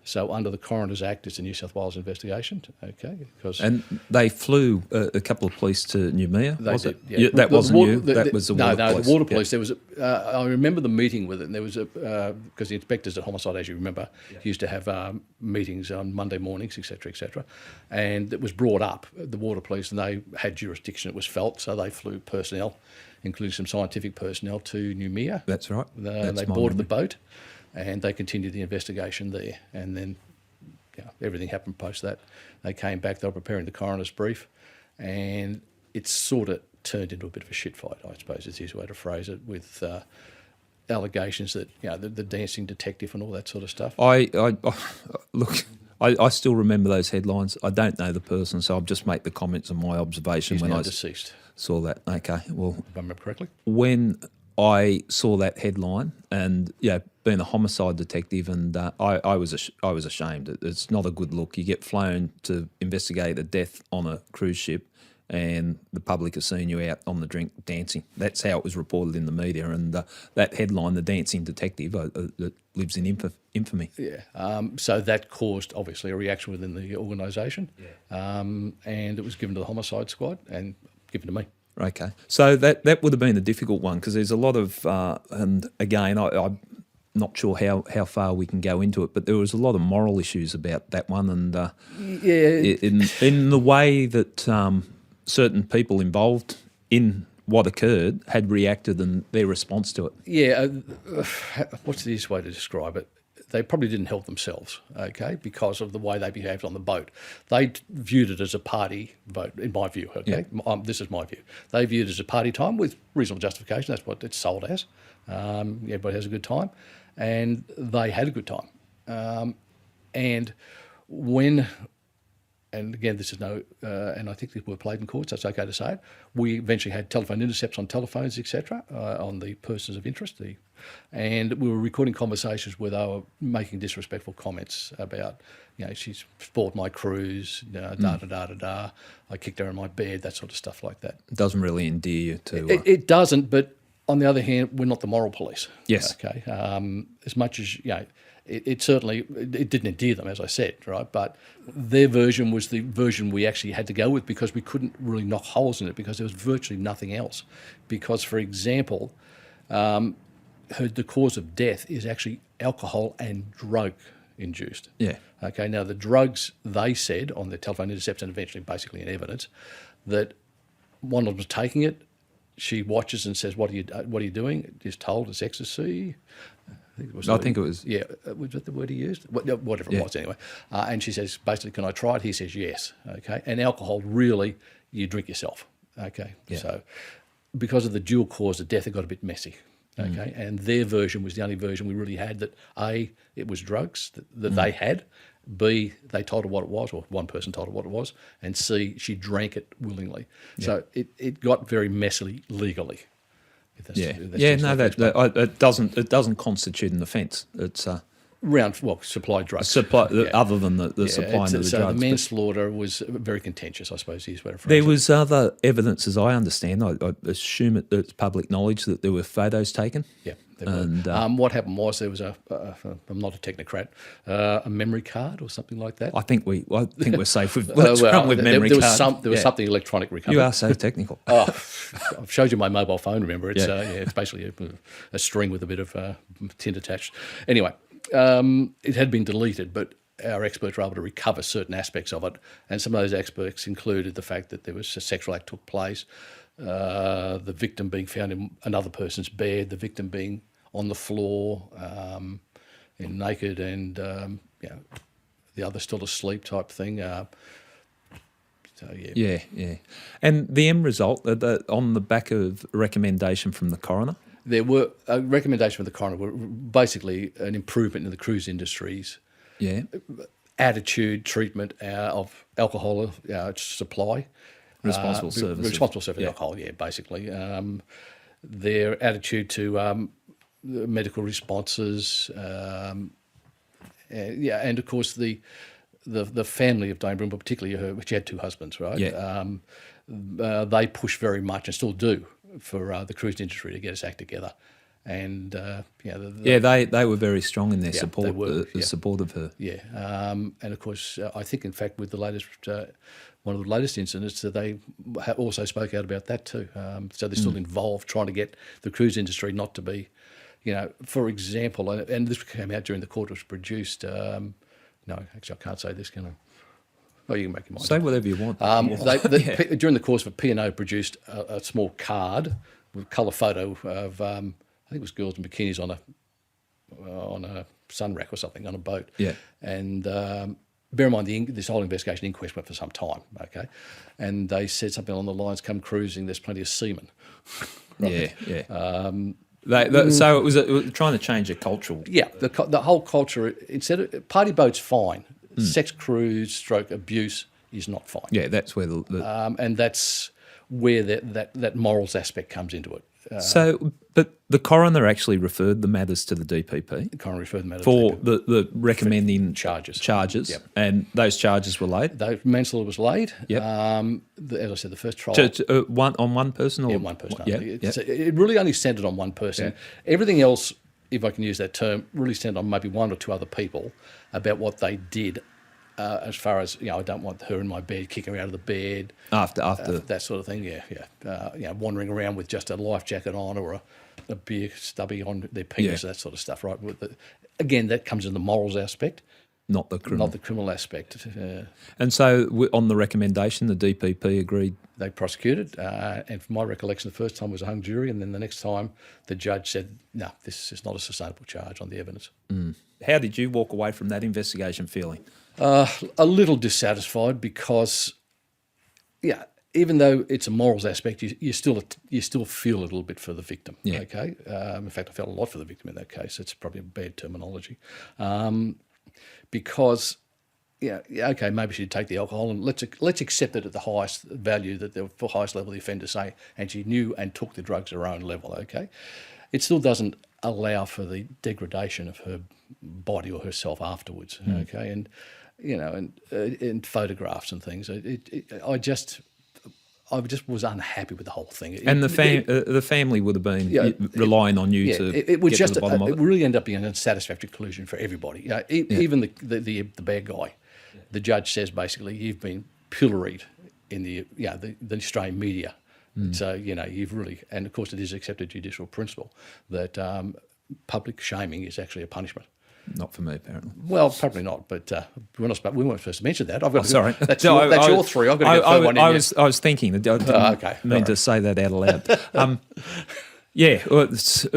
So under the Coroner's Act, it's a New South Wales investigation. Okay. And they flew a couple of police to Noumea, was it? Yeah. That wasn't you. That was the water police. No, the water police. There was. I remember the meeting with it. And there was because the inspectors at Homicide, as you remember, used to have meetings on Monday mornings, etc., and it was brought up the water police, and they had jurisdiction. It was felt, so they flew personnel, including some scientific personnel, to Noumea. That's right. They boarded the boat, and they continued the investigation there. And then everything happened post that. They came back, they were preparing the coroner's brief, and it sort of turned into a bit of a shit fight, I suppose is the easy way to phrase it, with allegations that, the dancing detective and all that sort of stuff. Look, I still remember those headlines. I don't know the person, so I'll just make the comments on my observation. He's when now I deceased. Saw that. Okay, well, If I remember correctly. When I saw that headline, and being a homicide detective, and I was ashamed. It's not a good look. You get flown to investigate a death on a cruise ship, and the public has seen you out on the drink dancing. That's how it was reported in the media, and that headline, "The Dancing Detective," it lives in infamy. Yeah. So that caused obviously a reaction within the organisation, and it was given to the homicide squad and given to me. Okay, so that would have been a difficult one because there's a lot of, and again, I'm not sure how far we can go into it, but there was a lot of moral issues about that one, and in the way that certain people involved in what occurred had reacted and their response to it. Yeah, what's the easiest way to describe it? They probably didn't help themselves, okay, because of the way they behaved on the boat. They viewed it as a party vote, in my view, okay? Yeah. This is my view. They viewed it as a party time with reasonable justification. That's what it's sold as. Everybody has a good time. And they had a good time. And again, this is and I think these were played in court, so it's okay to say it. We eventually had telephone intercepts on telephones, etc., on the persons of interest. And we were recording conversations where they were making disrespectful comments about, she's spoiled my cruise, da-da-da-da-da, I kicked her in my bed, that sort of stuff like that. It doesn't really endear you to... It doesn't, but on the other hand, we're not the moral police. Yes. Okay. As much as, it certainly didn't endear them, as I said, right? But their version was the version we actually had to go with because we couldn't really knock holes in it because there was virtually nothing else. Because, for example, the cause of death is actually alcohol and drug induced. Yeah. Okay. Now, the drugs, they said on the telephone intercepts and eventually basically in evidence that one of them was taking it. She watches and says, "What are you doing?" Is told it's ecstasy. I think it was. Yeah, was that the word he used? Whatever it was, anyway. And she says, basically, "Can I try it?" He says, "Yes." Okay. And alcohol, really, you drink yourself. Okay. Yeah. So, because of the dual cause of death, it got a bit messy. Okay. And their version was the only version we really had that A, it was drugs that they had. B, they told her what it was, or one person told her what it was, and C, she drank it willingly. Yeah. So it got very messily legally. It doesn't constitute an offence. It's supply drugs. Other than the supplying of the drugs. So the manslaughter was very contentious, I suppose. There was other evidence, as I understand. I assume it's public knowledge that there were photos taken. Yeah. And what happened was there was I'm not a technocrat, a memory card or something like that. I think we're safe with what's wrong with memory cards. There was something electronic recovered. You are so technical. I've showed you my mobile phone. Remember, it's it's basically a string with a bit of tin attached. Anyway, it had been deleted, but our experts were able to recover certain aspects of it, and some of those aspects included the fact that there was a sexual act took place, the victim being found in another person's bed, the victim being on the floor, naked, and the other still asleep type thing. Yeah. And the end result, on the back of a recommendation from the coroner? There were a recommendation from the coroner were basically an improvement in the cruise industry's attitude, treatment of alcohol supply. Responsible service. Responsible service of alcohol, basically. Their attitude to medical responses yeah, and of course the family of Dianne Brimble, particularly her, she had two husbands, right? Yeah. They push very much and still do for the cruise industry to get its act together, and they were very strong in their support, they were, the support of her. yeah, and of course I think in fact with the latest. One of the latest incidents that they also spoke out about that too. So they're still involved trying to get the cruise industry not to be, for example, and this came out during the court was produced. No, actually I can't say this, can I? Oh, you can make your mind Say up. whatever you want. During the course of P&O produced a small card with colour photo of, I think it was girls in bikinis on a sun rack or something on a boat. Yeah. And bear in mind, this whole investigation inquest went for some time, okay? And they said something along the lines, come cruising, there's plenty of semen. Right? Yeah. So it was trying to change a cultural... Yeah, the whole culture, instead of... Party boat's fine. Sex cruise, abuse is not fine. Yeah, that's where and that's where that morals aspect comes into it. But the coroner actually referred the matters to the DPP. The coroner referred the matters for to the DPP. the recommending charges. Yep. And those charges were laid. Manslaughter was laid. Yep. As I said, the first trial. One person, or one person. Yeah. It really only centred on one person. Yeah. Everything else, if I can use that term, really centred on maybe one or two other people about what they did. As far as I don't want her in my bed, kicking her out of the bed after that sort of thing. Yeah. Wandering around with just a life jacket on or a beer stubby on their penis, that sort of stuff. Right. Again, that comes in the morals aspect, not the criminal aspect. And so, on the recommendation, the DPP agreed. They prosecuted, and from my recollection, the first time was a hung jury, and then the next time, the judge said, "No, this is not a sustainable charge on the evidence." How did you walk away from that investigation feeling? A little dissatisfied because, even though it's a morals aspect, you still feel a little bit for the victim. Yeah. Okay. In fact, I felt a lot for the victim in that case. It's probably a bad terminology, because, okay, maybe she'd take the alcohol and let's accept it at the highest value that the highest level the offender say, and she knew and took the drugs at her own level. Okay, it still doesn't allow for the degradation of her body or herself afterwards. Okay, and and photographs and things. I just was unhappy with the whole thing. And the family would have been relying on you to get to the bottom of it. It really ended up being an unsatisfactory conclusion for everybody. Even the bad guy. The judge says basically you've been pilloried in the Australian media. So you've really, and of course it is accepted judicial principle that public shaming is actually a punishment. Not for me, apparently. Well, probably not, but we weren't first to mention that. I've got sorry. That's your three. I've got to get third one in. I was thinking. I didn't mean to say that out loud.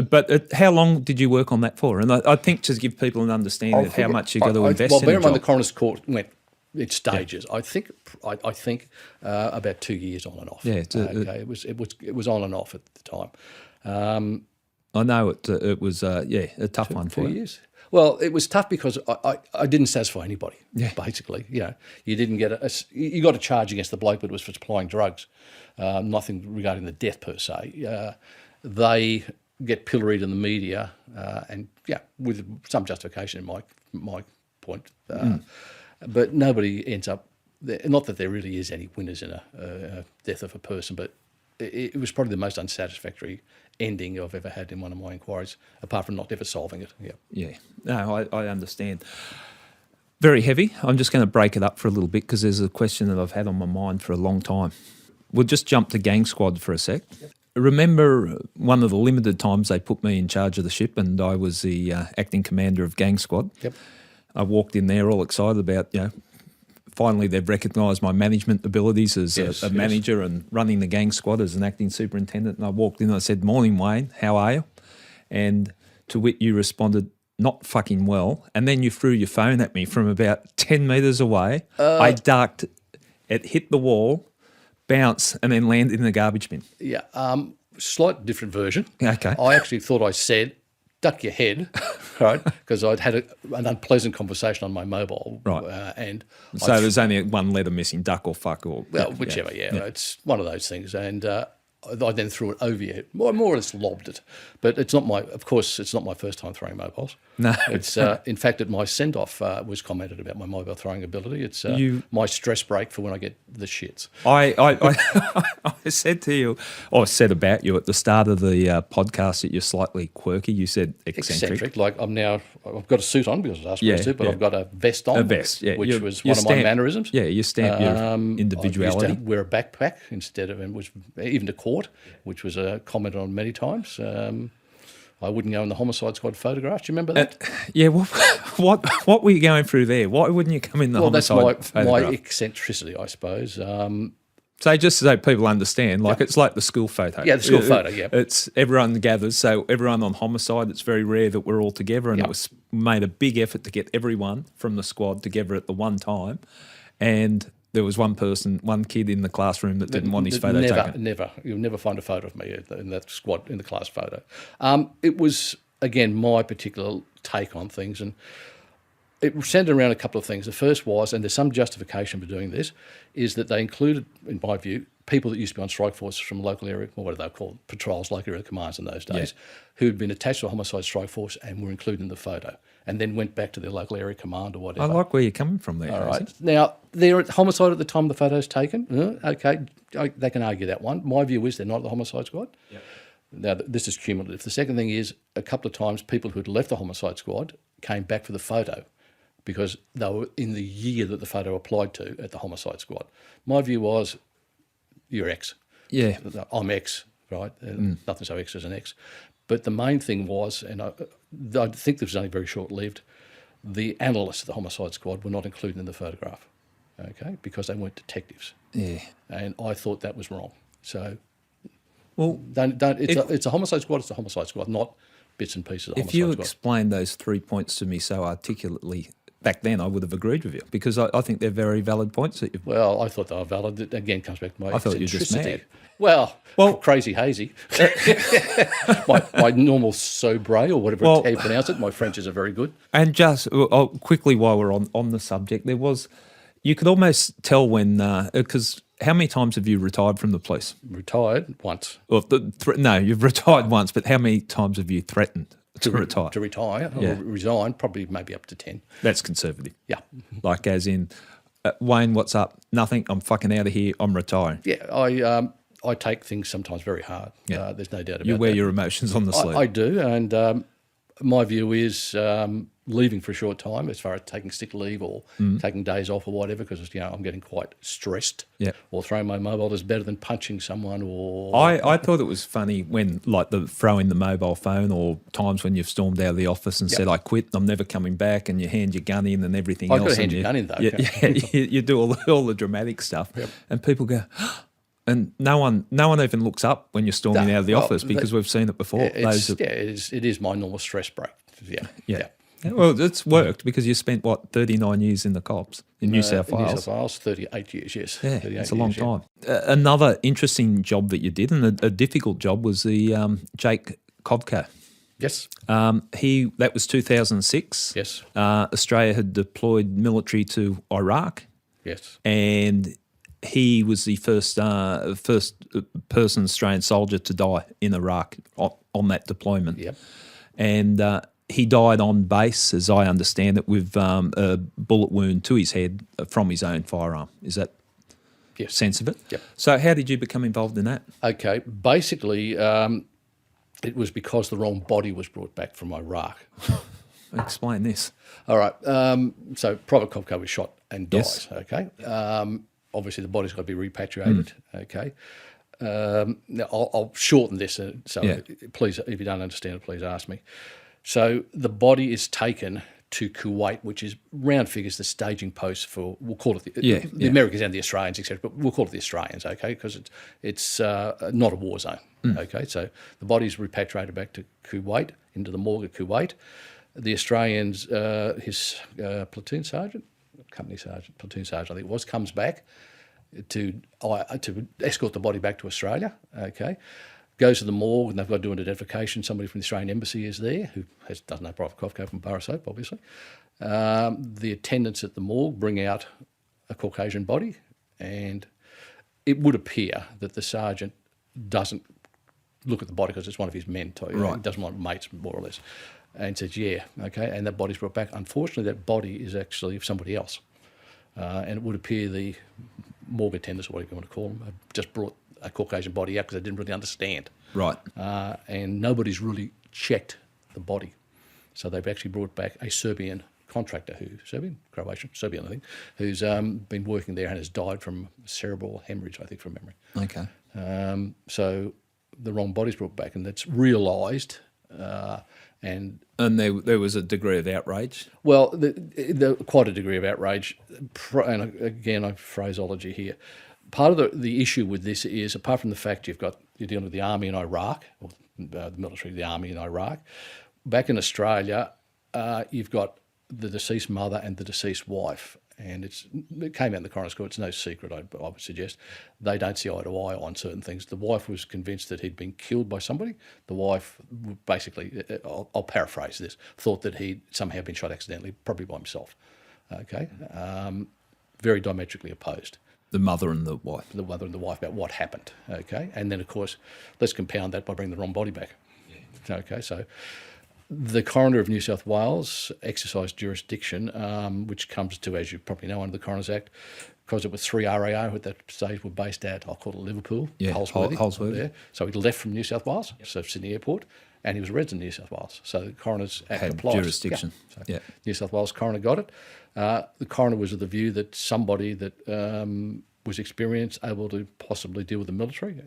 But how long did you work on that for? And I think to give people an understanding of how much you've got to invest in. Well, bear in mind the coroner's court went in stages. Yeah. I think about 2 years on and off. Yeah, it was on and off at the time. I know it was a tough one for 2 years. Well, it was tough because I didn't satisfy anybody. Yeah. Basically, you didn't get you got a charge against the bloke, but it was for supplying drugs, nothing regarding the death per se. They get pilloried in the media, and with some justification in my point, but nobody ends up. Not that there really is any winners in a death of a person, but it was probably the most unsatisfactory ending I've ever had in one of my inquiries, apart from not ever solving it. Yeah. No, I understand. Very heavy. I'm just going to break it up for a little bit because there's a question that I've had on my mind for a long time. We'll just jump to Gang Squad for a sec. Yep. Remember one of the limited times they put me in charge of the ship and I was the acting commander of Gang Squad. Yep. I walked in there all excited about, finally they've recognised my management abilities as a manager and running the gang squad as an acting superintendent. And I walked in and I said, "Morning, Wayne, how are you?" And to which you responded, "Not fucking well." And then you threw your phone at me from about 10 metres away. I ducked, it hit the wall, bounced, and then landed in the garbage bin. Yeah, slight different version. Okay. I actually thought I said, "Duck your head," right? Because I'd had an unpleasant conversation on my mobile. Right. And so there's only one letter missing, duck or fuck or... Well, whichever, yeah. It's one of those things. And I then threw it over you, more or less lobbed it. But it's not of course, it's not my first time throwing mobiles. No. It's in fact, at my send-off was commented about my mobile throwing ability. It's my stress break for when I get the shits. I said to you, or I said about you at the start of the podcast that you're slightly quirky. You said eccentric. Like I've got a suit on because I was asked to, but I've got a vest on. A vest, yeah. Which was one of my mannerisms. Yeah, you stamp your individuality. I used to wear a backpack instead of, and even to court, which was commented on many times. I wouldn't go in the homicide squad photographs. Do you remember that? Yeah. Well, what were you going through there? Why wouldn't you come in the homicide that's photograph? my eccentricity, I suppose. So just so people understand, like it's like the school photo. Yeah, the school photo, yeah. It's everyone gathers. So everyone on homicide, it's very rare that we're all together, and it was made a big effort to get everyone from the squad together at the one time. And there was one kid in the classroom that didn't want his photo taken. Never. You'll never find a photo of me in that squad, in the class photo. It was, again, my particular take on things, and it centred around a couple of things. The first was, and there's some justification for doing this, is that they included, in my view, people that used to be on strike forces from local area, or what are they called, patrols, local area commands in those days, who had been attached to a homicide strike force and were included in the photo, and then went back to their local area command or whatever. I like where you're coming from there. All right. Now, they're at homicide at the time the photo's taken. Okay, they can argue that one. My view is they're not at the homicide squad. Yep. Now, this is cumulative. The second thing is, a couple of times people who had left the homicide squad came back for the photo because they were in the year that the photo applied to at the homicide squad. My view was, you're X. Yeah. I'm X, right? Nothing so X as an X. But the main thing was, and I think this was only very short-lived, the analysts of the homicide squad were not included in the photograph, okay, because they weren't detectives. Yeah. And I thought that was wrong. So, well, it's a homicide squad, it's a homicide squad, not bits and pieces of homicide squad. If you explained those 3 points to me so articulately back then, I would have agreed with you because I think they're very valid points that you've... Well, I thought they were valid. It again comes back to my I thought you were just mad. Well, crazy hazy. my normal sobre or whatever how you pronounce it. My Frenches are very good. And just quickly while we're on the subject, you could almost tell when, because how many times have you retired from the police? Retired once. Well, no, you've retired once, but how many times have you threatened to retire? To retire or resign, probably maybe up to 10. That's conservative. Yeah. Like as in, Wayne, what's up? Nothing, I'm fucking out of here, I'm retiring. Yeah, I take things sometimes very hard. Yeah. There's no doubt about that. You wear your emotions on the sleeve. I do, and my view is leaving for a short time as far as taking sick leave or taking days off or whatever, because I'm getting quite stressed. Yeah. Or throwing my mobile is better than punching someone. Or I thought it was funny when like the throwing the mobile phone, or times when you've stormed out of the office and said I quit, I'm never coming back, and you hand your gun in and everything else. I've got to hand your gun in though. You do all the dramatic stuff, and people go. And no one even looks up when you're storming out of the office because we've seen it before. It is my normal stress break. Yeah. Well, it's worked because you spent 39 years in the cops in New South Wales. New South Wales, 38 years. Yes. Yeah, it's a long time. Another interesting job that you did, and a difficult job, was the Jake Korka. Yes. That was 2006. Yes. Australia had deployed military to Iraq. Yes. And he was the first person, Australian soldier, to die in Iraq on that deployment. Yep. And he died on base, as I understand it, with a bullet wound to his head from his own firearm. Is that sense of it? Yep. So how did you become involved in that? Okay. Basically, it was because the wrong body was brought back from Iraq. Explain this. All right. So Private Korka was shot and died. Yes. Okay. Obviously, the body's got to be repatriated. Okay. Now, I'll shorten this. Please, if you don't understand it, please ask me. So the body is taken to Kuwait, which is round figures the staging post for, we'll call it the Americans and the Australians, etc. But we'll call it the Australians, okay, because it's not a war zone. Okay, so the body's repatriated back to Kuwait, into the morgue at Kuwait. The Australians, his platoon sergeant, company sergeant, platoon sergeant, I think it was, comes back to escort the body back to Australia. Okay, goes to the morgue and they've got to do an identification. Somebody from the Australian Embassy is there who doesn't know Private Korka from Borough Soap, obviously. The attendants at the morgue bring out a Caucasian body, and it would appear that the sergeant doesn't look at the body because it's one of his men. Right. He doesn't want mates, more or less. And says, yeah, okay, and that body's brought back. Unfortunately, that body is actually of somebody else. And it would appear the morgue attendants, or whatever you want to call them, had just brought a Caucasian body out because they didn't really understand. Right. And nobody's really checked the body. So they've actually brought back a Serbian contractor Serbian, I think, who's been working there and has died from cerebral hemorrhage, I think, from memory. Okay. So the wrong body's brought back, and that's realised. And there was a degree of outrage? Well, quite a degree of outrage. And again, phraseology here. Part of the issue with this is, apart from the fact you're dealing with the army in Iraq, or the military, the army in Iraq, back in Australia, you've got the deceased mother and the deceased wife. And it came out in the coroner's court. It's no secret, I would suggest. They don't see eye to eye on certain things. The wife was convinced that he'd been killed by somebody. The wife basically, I'll paraphrase this, thought that he'd somehow been shot accidentally, probably by himself. Okay? Very diametrically opposed. The mother and the wife. The mother and the wife about what happened. Okay? And then, of course, let's compound that by bringing the wrong body back. Yeah. Okay? So the Coroner of New South Wales exercised jurisdiction, which comes to, as you probably know, under the Coroners Act, because it was 3 RAO at that stage were based at, I'll call it Liverpool, Holsworthy. Yeah. So he left from New South Wales, so Sydney Airport, and he was a resident of New South Wales. So the Coroners Act had applies. Jurisdiction. Yeah. So New South Wales Coroner got it. The Coroner was of the view that somebody that was experienced, able to possibly deal with the military,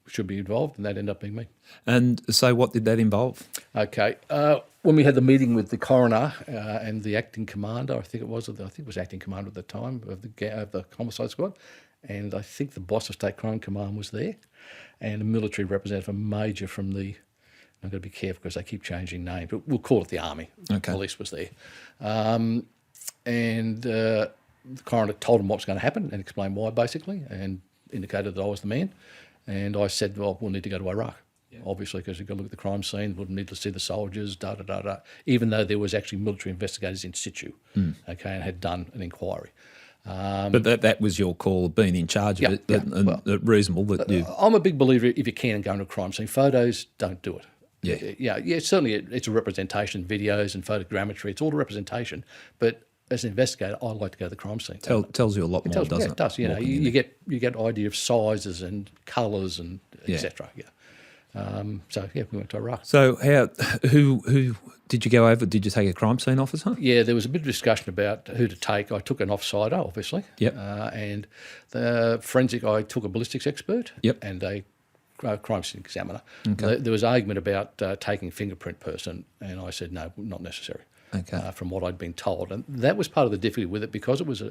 should be involved, and that ended up being me. And so what did that involve? Okay. When we had the meeting with the coroner and the acting commander, I think it was acting commander at the time of the homicide squad, and I think the boss of State Crime Command was there, and a military representative, a major from the, I've got to be careful because they keep changing names, but we'll call it the Army. Okay. Police was there. And the coroner told him what was going to happen and explained why, basically, and indicated that I was the man. And I said, well, we'll need to go to Iraq, obviously, because you've got to look at the crime scene, we'll need to see the soldiers, even though there was actually military investigators in situ, okay, and had done an inquiry. But that was your call, being in charge of it, and reasonable that you... I'm a big believer, if you can go to a crime scene, photos don't do it. Yeah. Yeah, certainly it's a representation, videos and photogrammetry, it's all a representation, but as an investigator, I like to go to the crime scene. Tells you a lot more, doesn't it? Yeah, it does. You know, you get idea of sizes and colours and etc. Yeah. So we went to Iraq. So who did you go over? Did you take a crime scene officer? Yeah, there was a bit of discussion about who to take. I took an offsider, obviously. Yep. And the forensic, I took a ballistics expert. Yep. And a crime scene examiner. Okay. There was argument about taking a fingerprint person, and I said no, not necessary. Okay. From what I'd been told. And that was part of the difficulty with it, because it was,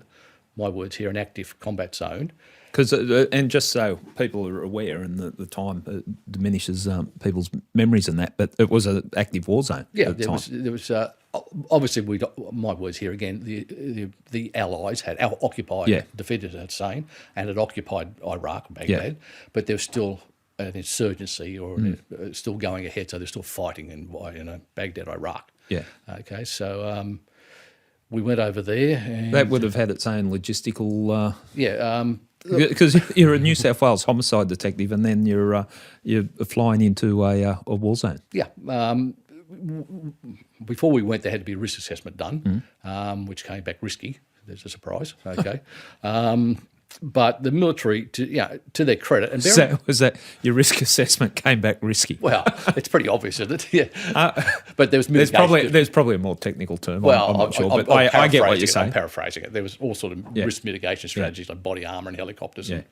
my words here, an active combat zone. Because and just so people are aware, and the time diminishes people's memories and that, but it was an active war zone. Yeah, at the time. there was obviously my words here again. The Allies had occupied, defeated Hussein, and had occupied Iraq, Baghdad, but there was still an insurgency still going ahead. So they're still fighting in Baghdad, Iraq. Yeah. Okay, so we went over there. And that would have had its own logistical... because you're a New South Wales homicide detective, and then you're flying into a war zone. Yeah. Before we went, there had to be a risk assessment done, which came back risky. There's a surprise. Okay. But the military, to their credit, and was that your risk assessment came back risky? Well, it's pretty obvious, isn't it? Yeah. But there was mitigation. There's probably a more technical term. Well, I'm not sure, but I get what you're saying. I'm paraphrasing it. There was all sort of risk mitigation strategies like body armour and helicopters and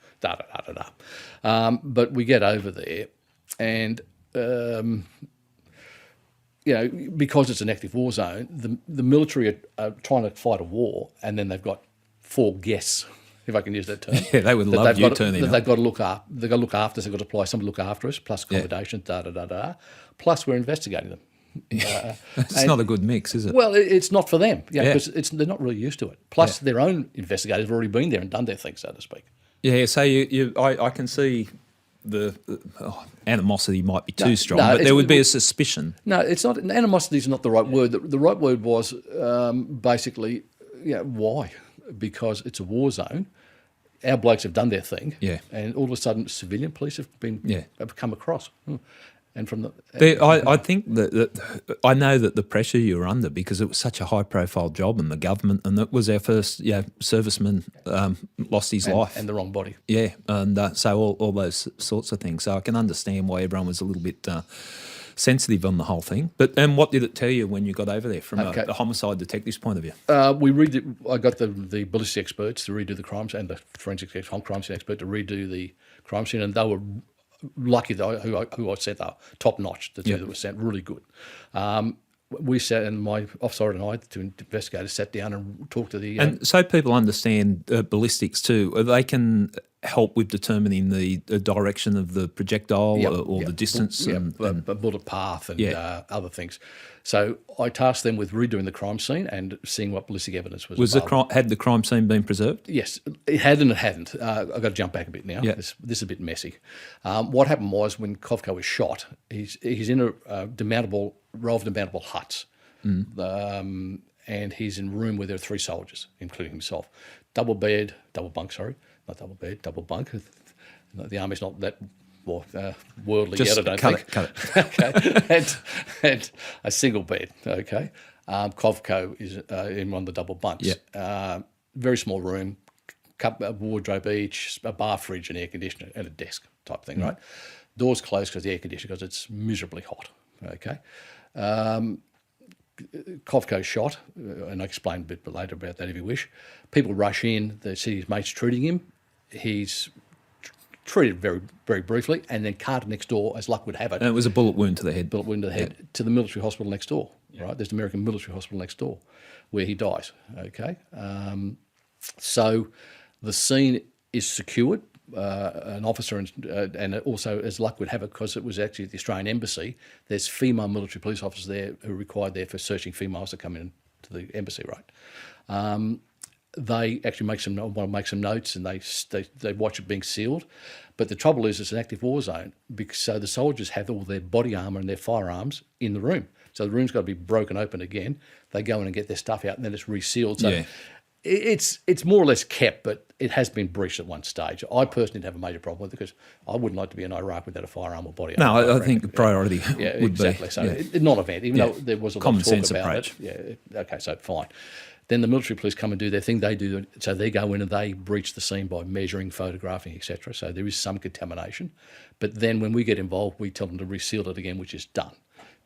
but we get over there, and because it's an active war zone, the military are trying to fight a war, and then they've got 4 guests, if I can use that term. Yeah, they would love you turning up. They've got to look after. They've got to look after us. They've got to apply somebody to look after us, plus accommodation, Plus, we're investigating them. It's not a good mix, is it? Well, it's not for them, because they're not really used to it. Plus, their own investigators have already been there and done their thing, so to speak. Yeah, so I can see the animosity might be too strong, but there would be a suspicion. No, it's not. Animosity is not the right word. The right word was basically, why? Because it's a war zone. our blokes have done their thing, Yeah. and all of a sudden civilian police have come across. And from I think that I know that the pressure you were under, because it was such a high-profile job in the government, and it was our first serviceman lost his life. And the wrong body. Yeah, and so all those sorts of things. So I can understand why everyone was a little bit sensitive on the whole thing. But what did it tell you when you got over there from a homicide detective's point of view? I got the ballistic experts to redo the crime scene, and the forensic crime scene expert to redo the crime scene, and they were lucky that who I sent are top notch. The two that were sent, really good. We sat, and my officer and I, the two investigators, sat down and talked to the. And so people understand ballistics too. They can help with determining the direction of the projectile or the distance and bullet path and other things. So I tasked them with redoing the crime scene and seeing what ballistic evidence was. Had the crime scene been preserved? Yes, it had and it hadn't. I've got to jump back a bit now. This is a bit messy. What happened was when Korka was shot, he's in a row of demountable huts, and he's in a room where there are 3 soldiers, including himself. Double bunk. The army's not that worldly Just yet, I don't think. Cut it. Okay, and a single bed. Okay, Kovco is in one of the double bunks. Very small room, a wardrobe each, a bar, fridge, an air conditioner, and a desk type thing. Right, doors closed because the air conditioner, because it's miserably hot. Okay. Kovco shot, and I explained a bit later about that if you wish. People rush in, they see his mates treating him. He's treated very, very briefly, and then carted next door, as luck would have it. And it was a bullet wound to the head. To the military hospital next door, right? There's an American military hospital next door where he dies, okay? So the scene is secured. An officer and also, as luck would have it, because it was actually the Australian Embassy, there's female military police officers there who are required there for searching females that come in to the embassy, right? They actually want to make some notes, and they watch it being sealed. But the trouble is, it's an active war zone, so the soldiers have all their body armour and their firearms in the room. So the room's got to be broken open again. They go in and get their stuff out, and then it's resealed. So it's more or less kept, but it has been breached at one stage. I personally didn't have a major problem with it, because I wouldn't like to be in Iraq without a firearm or body armour. No, I think the priority would exactly. be. So non-event, even though there was a lot of talk about approach. it. Yeah, okay, so fine. Then the military police come and do their thing. So they go in and they breach the scene by measuring, photographing, etc. So there is some contamination. But then when we get involved, we tell them to reseal it again, which is done.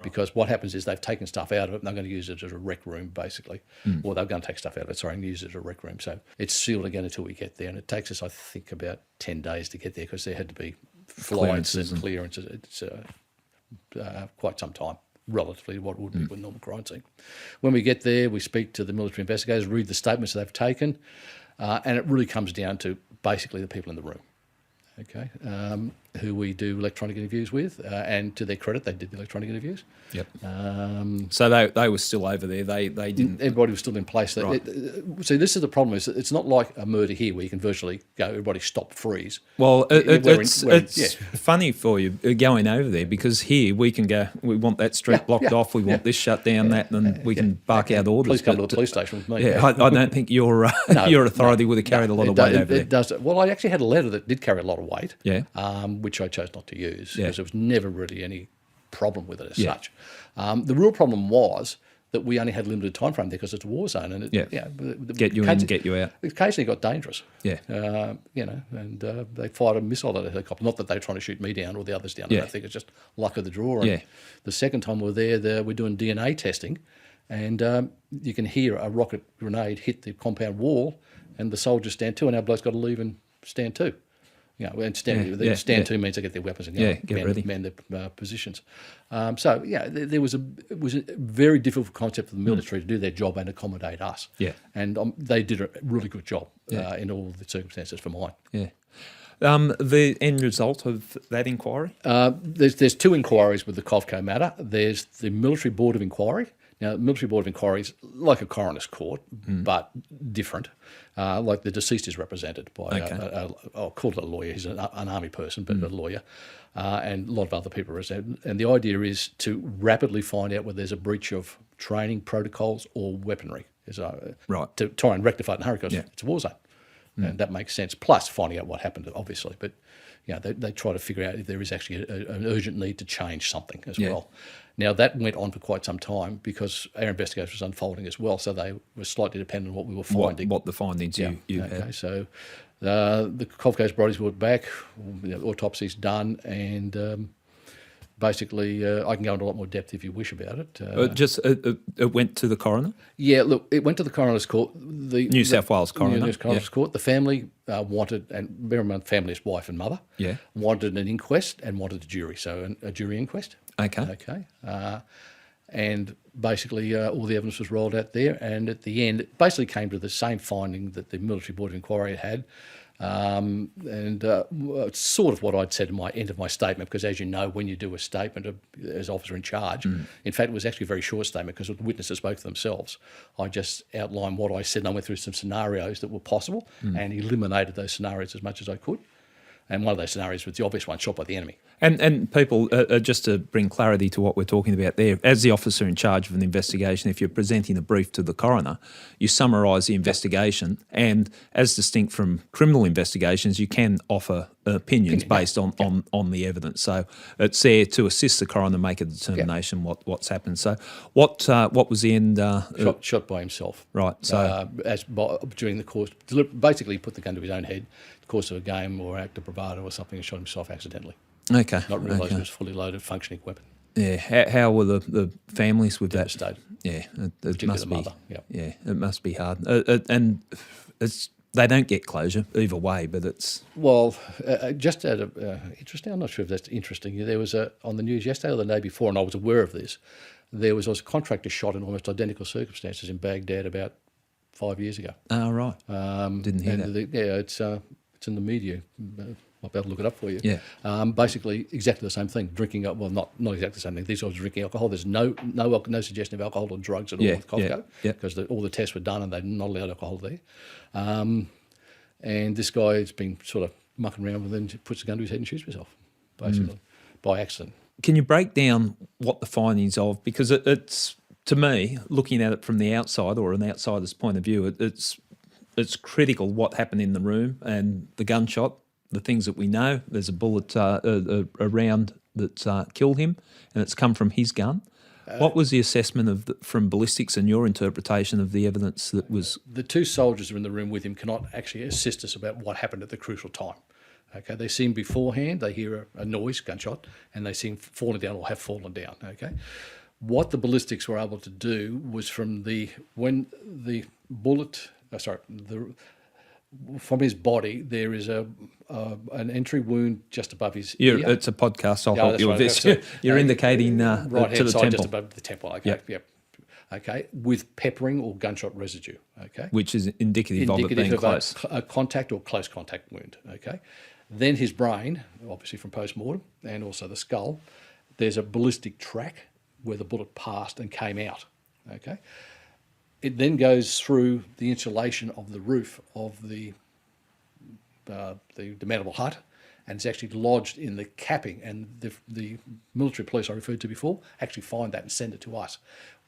Because what happens is they've taken stuff out of it and they're going to use it as a rec room, basically. Or they're going to take stuff out of it, and use it as a rec room. So it's sealed again until we get there. And it takes us, I think, about 10 days to get there, because there had to be flights and clearances. It's quite some time, relatively to what it would be with normal crime scene. When we get there, we speak to the military investigators, read the statements that they've taken, and it really comes down to basically the people in the room. Okay, who we do electronic interviews with, and to their credit, they did the electronic interviews. Yep. So they were still over there. They didn't. Everybody was still in place. Right. See, this is the problem: is it's not like a murder here where you can virtually go, everybody stop, freeze. Well, it's funny for you going over there, because here we can go. We want that street blocked off. We want this shut down. That, and we can bark out orders. Please come to the police station with me. Yeah, I don't think your authority would have carried a lot of weight over there. It does. Well, I actually had a letter that did carry a lot of weight. Yeah. Which I chose not to use, because there was never really any problem with it as such. The real problem was that we only had a limited time frame there, because it's a war zone, and get you in, get you out. It occasionally got dangerous. Yeah. And they fired a missile at a helicopter. Not that they were trying to shoot me down or the others down. I think it's just luck of the draw. And the second time we were there, we're doing DNA testing, and you can hear a rocket grenade hit the compound wall, and the soldiers stand to, and our blokes got to leave and stand to. And stand to means they get their weapons and man their positions. It was a very difficult concept for the military to do their job and accommodate us. Yeah. And they did a really good job in all the circumstances for mine. Yeah. The end result of that inquiry? There's 2 inquiries with the Kovco matter. There's the Military Board of Inquiry. Now, the Military Board of Inquiry is like a coroner's court, but different. Like the deceased is represented by, I'll call it a lawyer. He's an army person, but a lawyer, and a lot of other people are represented. And the idea is to rapidly find out whether there's a breach of training protocols or weaponry, to try and rectify it in a hurry, because it's a war zone. and that makes sense. Plus finding out what happened, obviously. But they try to figure out if there is actually an urgent need to change something as well. Now, that went on for quite some time because our investigation was unfolding as well, so they were slightly dependent on what we were finding. What the findings you had. So the Gulf Coast bodies were back, autopsies done, and basically I can go into a lot more depth if you wish about it. It went to the coroner? Yeah, look, it went to the coroner's court. New South Wales coroner. New South Wales court. The family wanted, and bear in mind, family is wife and mother, wanted an inquest and wanted a jury, so a jury inquest. Okay. And basically all the evidence was rolled out there, and at the end it basically came to the same finding that the Military Board of Inquiry had. It's sort of what I'd said in my end of my statement, because as you know, when you do a statement as officer in charge, in fact, it was actually a very short statement because the witnesses spoke for themselves. I just outlined what I said, and I went through some scenarios that were possible and eliminated those scenarios as much as I could. And one of those scenarios was the obvious one, shot by the enemy. And people, just to bring clarity to what we're talking about there, as the officer in charge of an investigation, if you're presenting a brief to the coroner, you summarise the investigation, and as distinct from criminal investigations, you can offer opinions based on the evidence. So it's there to assist the coroner make a determination what's happened. So what was the end? Shot by himself. Right. So during the course, basically put the gun to his own head, the course of a game or act of bravado or something, and shot himself accidentally. Okay. Not realising it was a fully loaded, functioning weapon. Yeah. How were the families with Devastated. that? Yeah. It Particularly must the be. mother. Yeah. It must be hard. And they don't get closure either way, but it's... Well, just out of interesting, I'm not sure if that's interesting. There was on the news yesterday or the day before, and I was aware of this, there was a contractor shot in almost identical circumstances in Baghdad about 5 years ago. Oh, right. Didn't hear that. It's in the media. I'll be able to look it up for you. Yeah. Basically, exactly the same thing. Drinking, not exactly the same thing. These guys were drinking alcohol. There's no suggestion of alcohol or drugs at all with Korka because all the tests were done and they're not allowed alcohol there. And this guy has been sort of mucking around and then puts the gun to his head and shoots himself, basically, by accident. Can you break down what the findings of, because it's, to me, looking at it from the outside or an outsider's point of view, it's critical what happened in the room and the gunshot, the things that we know. There's a bullet, a round that killed him, and it's come from his gun. What was the assessment from ballistics and your interpretation of the evidence that was... The two soldiers who are in the room with him cannot actually assist us about what happened at the crucial time. Okay, they see him beforehand, they hear a noise, gunshot, and they see him falling down or have fallen down. Okay, what the ballistics were able to do was from his body, there is an entry wound just above his ear. It's a podcast, I'll help you with this. You're indicating right to the side, temple. just above the temple. Okay, yep. Okay, with peppering or gunshot residue. Okay, which is indicative of it being close. A contact or close contact wound. Okay, then his brain, obviously from post-mortem, and also the skull, there's a ballistic track where the bullet passed and came out. Okay. It then goes through the insulation of the roof of the demountable hut, and it's actually lodged in the capping. And the military police I referred to before actually find that and send it to us.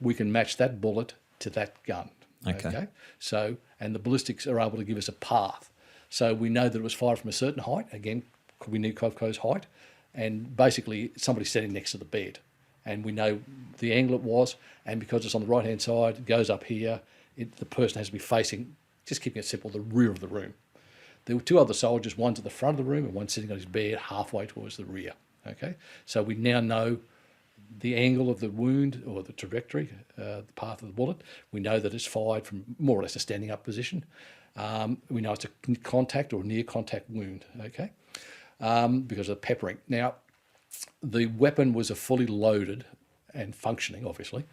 We can match that bullet to that gun. Okay. So, and the ballistics are able to give us a path. So we know that it was fired from a certain height. Again, we need Kovko's height, and basically somebody standing next to the bed. And we know the angle it was, and because it's on the right-hand side, it goes up here, the person has to be facing, just keeping it simple, the rear of the room. There were two other soldiers, one's at the front of the room and one sitting on his bed halfway towards the rear. Okay, so we now know the angle of the wound or the trajectory, the path of the bullet. We know that it's fired from more or less a standing up position. We know it's a contact or near contact wound, okay, because of the peppering. Now, the weapon was a fully loaded and functioning, obviously,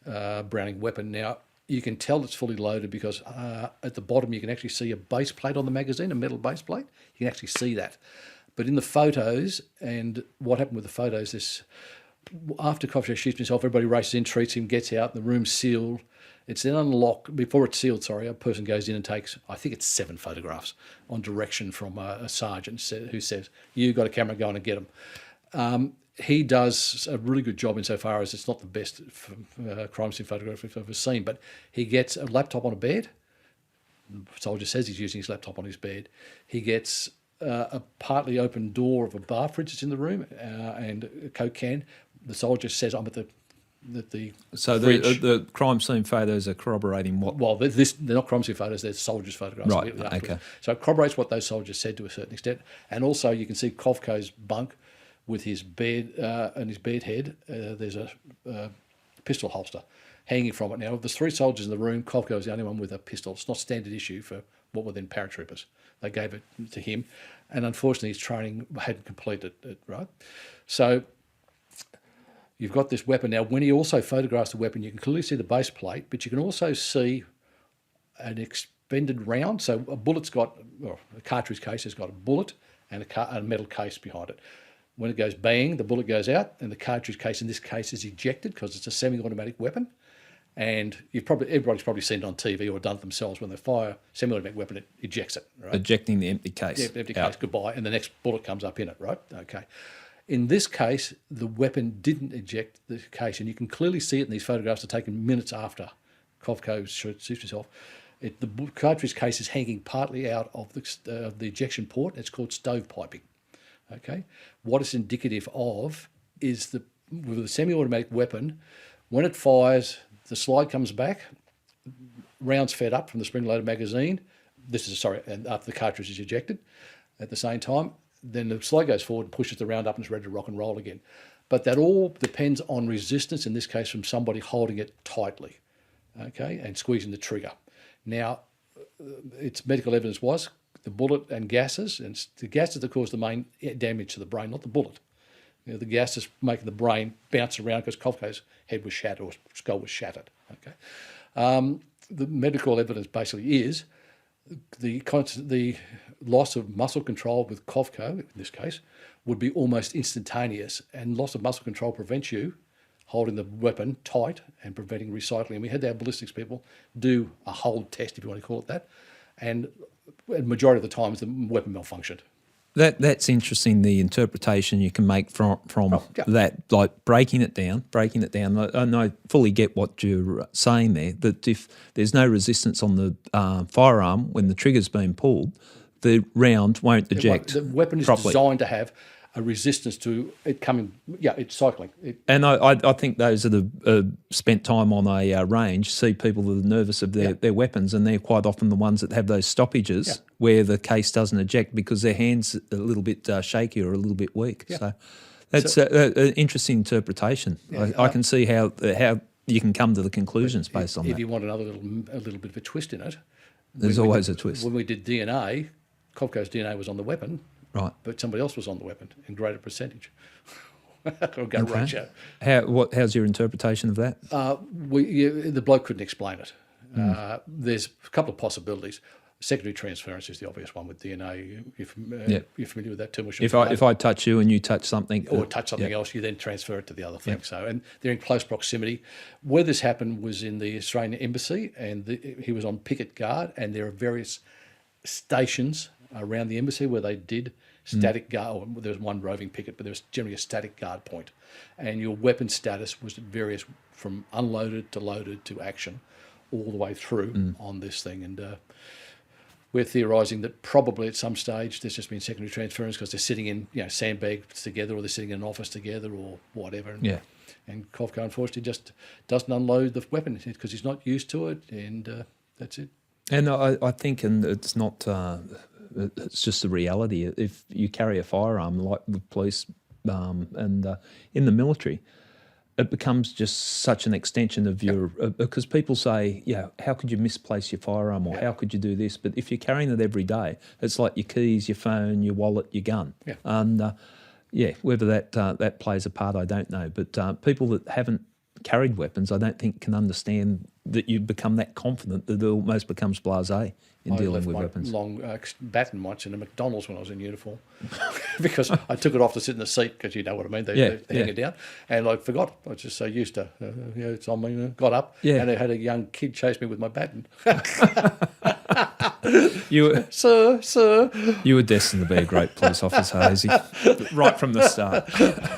Browning weapon. Now, you can tell it's fully loaded because at the bottom you can actually see a base plate on the magazine, a metal base plate. You can actually see that. But in the photos, and what happened with the photos is after Kovko shoots himself, everybody races in, treats him, gets out, the room's sealed. It's then unlocked. Before it's sealed, a person goes in and takes, I think it's 7 photographs on direction from a sergeant who says, "You got a camera, go on and get them." He does a really good job insofar as it's not the best crime scene photograph we've ever seen, but he gets a laptop on a bed, The soldier says he's using his laptop on his bed. He gets a partly open door of a bar fridge that's in the room and a Coke can. The soldier says, I'm at the So fridge. the crime scene photos are corroborating what? Well, they're not crime scene photos, they're soldiers' photographs. Right, immediately afterwards. okay. So it corroborates what those soldiers said to a certain extent. And also you can see Kovko's bunk with his bed and his bed head. There's a pistol holster hanging from it. Now, of the three soldiers in the room, Korka was the only one with a pistol. It's not standard issue for what were then paratroopers. They gave it to him, and unfortunately his training hadn't completed it, right? So you've got this weapon. Now, when he also photographs the weapon, you can clearly see the base plate, but you can also see an expended round. So a bullet's got, or a cartridge case has got a bullet and a metal case behind it. When it goes bang, the bullet goes out, and the cartridge case in this case is ejected because it's a semi-automatic weapon. And everybody's probably seen it on TV or done it themselves. When they fire a semi-automatic weapon, it ejects it, right? Ejecting the empty case. Yeah, empty case, goodbye, and the next bullet comes up in it, right? Okay. In this case, the weapon didn't eject the case, and you can clearly see it in these photographs that are taken minutes after Kovko shoots himself. The cartridge case is hanging partly out of the ejection port. It's called stovepiping. Okay. What it's indicative of is with a semi-automatic weapon, when it fires, the slide comes back, rounds fed up from the spring-loaded magazine. And after the cartridge is ejected, at the same time, then the slide goes forward and pushes the round up and it's ready to rock and roll again. But that all depends on resistance, in this case from somebody holding it tightly, okay, and squeezing the trigger. Now, its medical evidence was the bullet and gases, and it's the gases that cause the main damage to the brain, not the bullet. The gases making the brain bounce around because Kovko's head was shattered or skull was shattered. Okay, the medical evidence basically is the loss of muscle control with Korka, in this case, would be almost instantaneous, and loss of muscle control prevents you holding the weapon tight and preventing recycling. And we had our ballistics people do a hold test, if you want to call it that, and the majority of the times the weapon malfunctioned. That's interesting, the interpretation you can make from that, like breaking it down. And I fully get what you're saying there, that if there's no resistance on the firearm when the trigger's been pulled, the round won't eject The weapon is properly. designed to have a resistance to it coming, it's cycling. And I think those that have spent time on a range see people that are nervous of their weapons, and they're quite often the ones that have those stoppages where the case doesn't eject because their hand's a little bit shaky or a little bit weak. So that's an interesting interpretation. I can see how you can come to the conclusions based on that. If you want a little bit of a twist in it, There's always a twist. When we did DNA, Kovko's DNA was on the weapon. Right. But somebody else was on the weapon in greater percentage. Or go right out. How's your interpretation of that? The bloke couldn't explain it. There's a couple of possibilities. Secondary transference is the obvious one with DNA. You're familiar with that term? If I touch you and you touch something, or touch something else, you then transfer it to the other thing. So, and they're in close proximity. Where this happened was in the Australian Embassy, and he was on picket guard, and there are various stations around the embassy where they did static guard, or there was one roving picket, but there was generally a static guard point. And your weapon status was various from unloaded to loaded to action all the way through on this thing. And we're theorising that probably at some stage there's just been secondary transference because they're sitting in sandbags together, or they're sitting in an office together, or whatever. And Korka, unfortunately, just doesn't unload the weapon because he's not used to it, and that's it. And I think, and it's not... it's just the reality. If you carry a firearm, like the police and in the military, it becomes just such an extension of your... because people say, how could you misplace your firearm, or how could you do this? But if you're carrying it every day, it's like your keys, your phone, your wallet, your gun. And, whether that plays a part, I don't know. But people that haven't carried weapons, I don't think can understand that you become that confident that it almost becomes blasé in dealing with weapons. I left my long baton once in a McDonald's when I was in uniform because I took it off to sit in the seat, because you know what I mean, they hang it down, and I forgot. I was just so used to, it's on me, got up, and I had a young kid chase me with my baton. You were, Sir. You were destined to be a great police officer, Hazy, right from the start.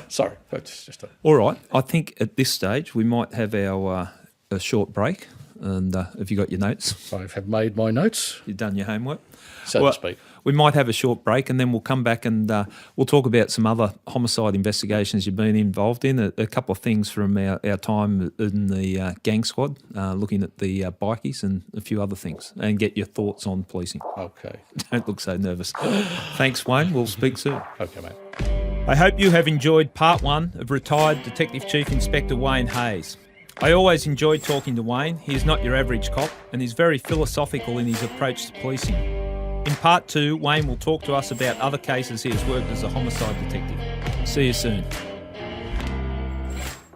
Sorry, it's just All right, I think at this stage we might have our a short break, And have you got your notes? I have made my notes, You've done your homework? so to speak. We might have a short break and then we'll come back and we'll talk about some other homicide investigations you've been involved in, a couple of things from our time in the gang squad, looking at the bikies and a few other things, and get your thoughts on policing. Okay. Don't look so nervous. Thanks, Wayne. We'll speak soon. Okay, mate. I hope you have enjoyed part one of retired Detective Chief Inspector Wayne Hayes. I always enjoyed talking to Wayne. He is not your average cop and is very philosophical in his approach to policing. In part two, Wayne will talk to us about other cases he has worked as a homicide detective. See you soon.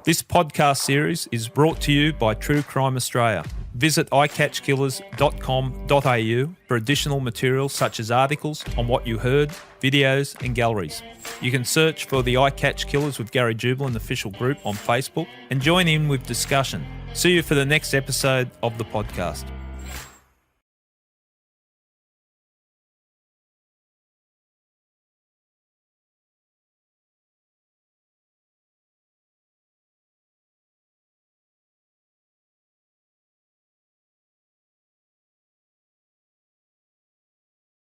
This podcast series is brought to you by True Crime Australia. Visit eyecatchkillers.com.au for additional materials such as articles on what you heard, videos and galleries. You can search for the Eye Catch Killers with Gary Jubilant official group on Facebook and join in with discussion. See you for the next episode of the podcast.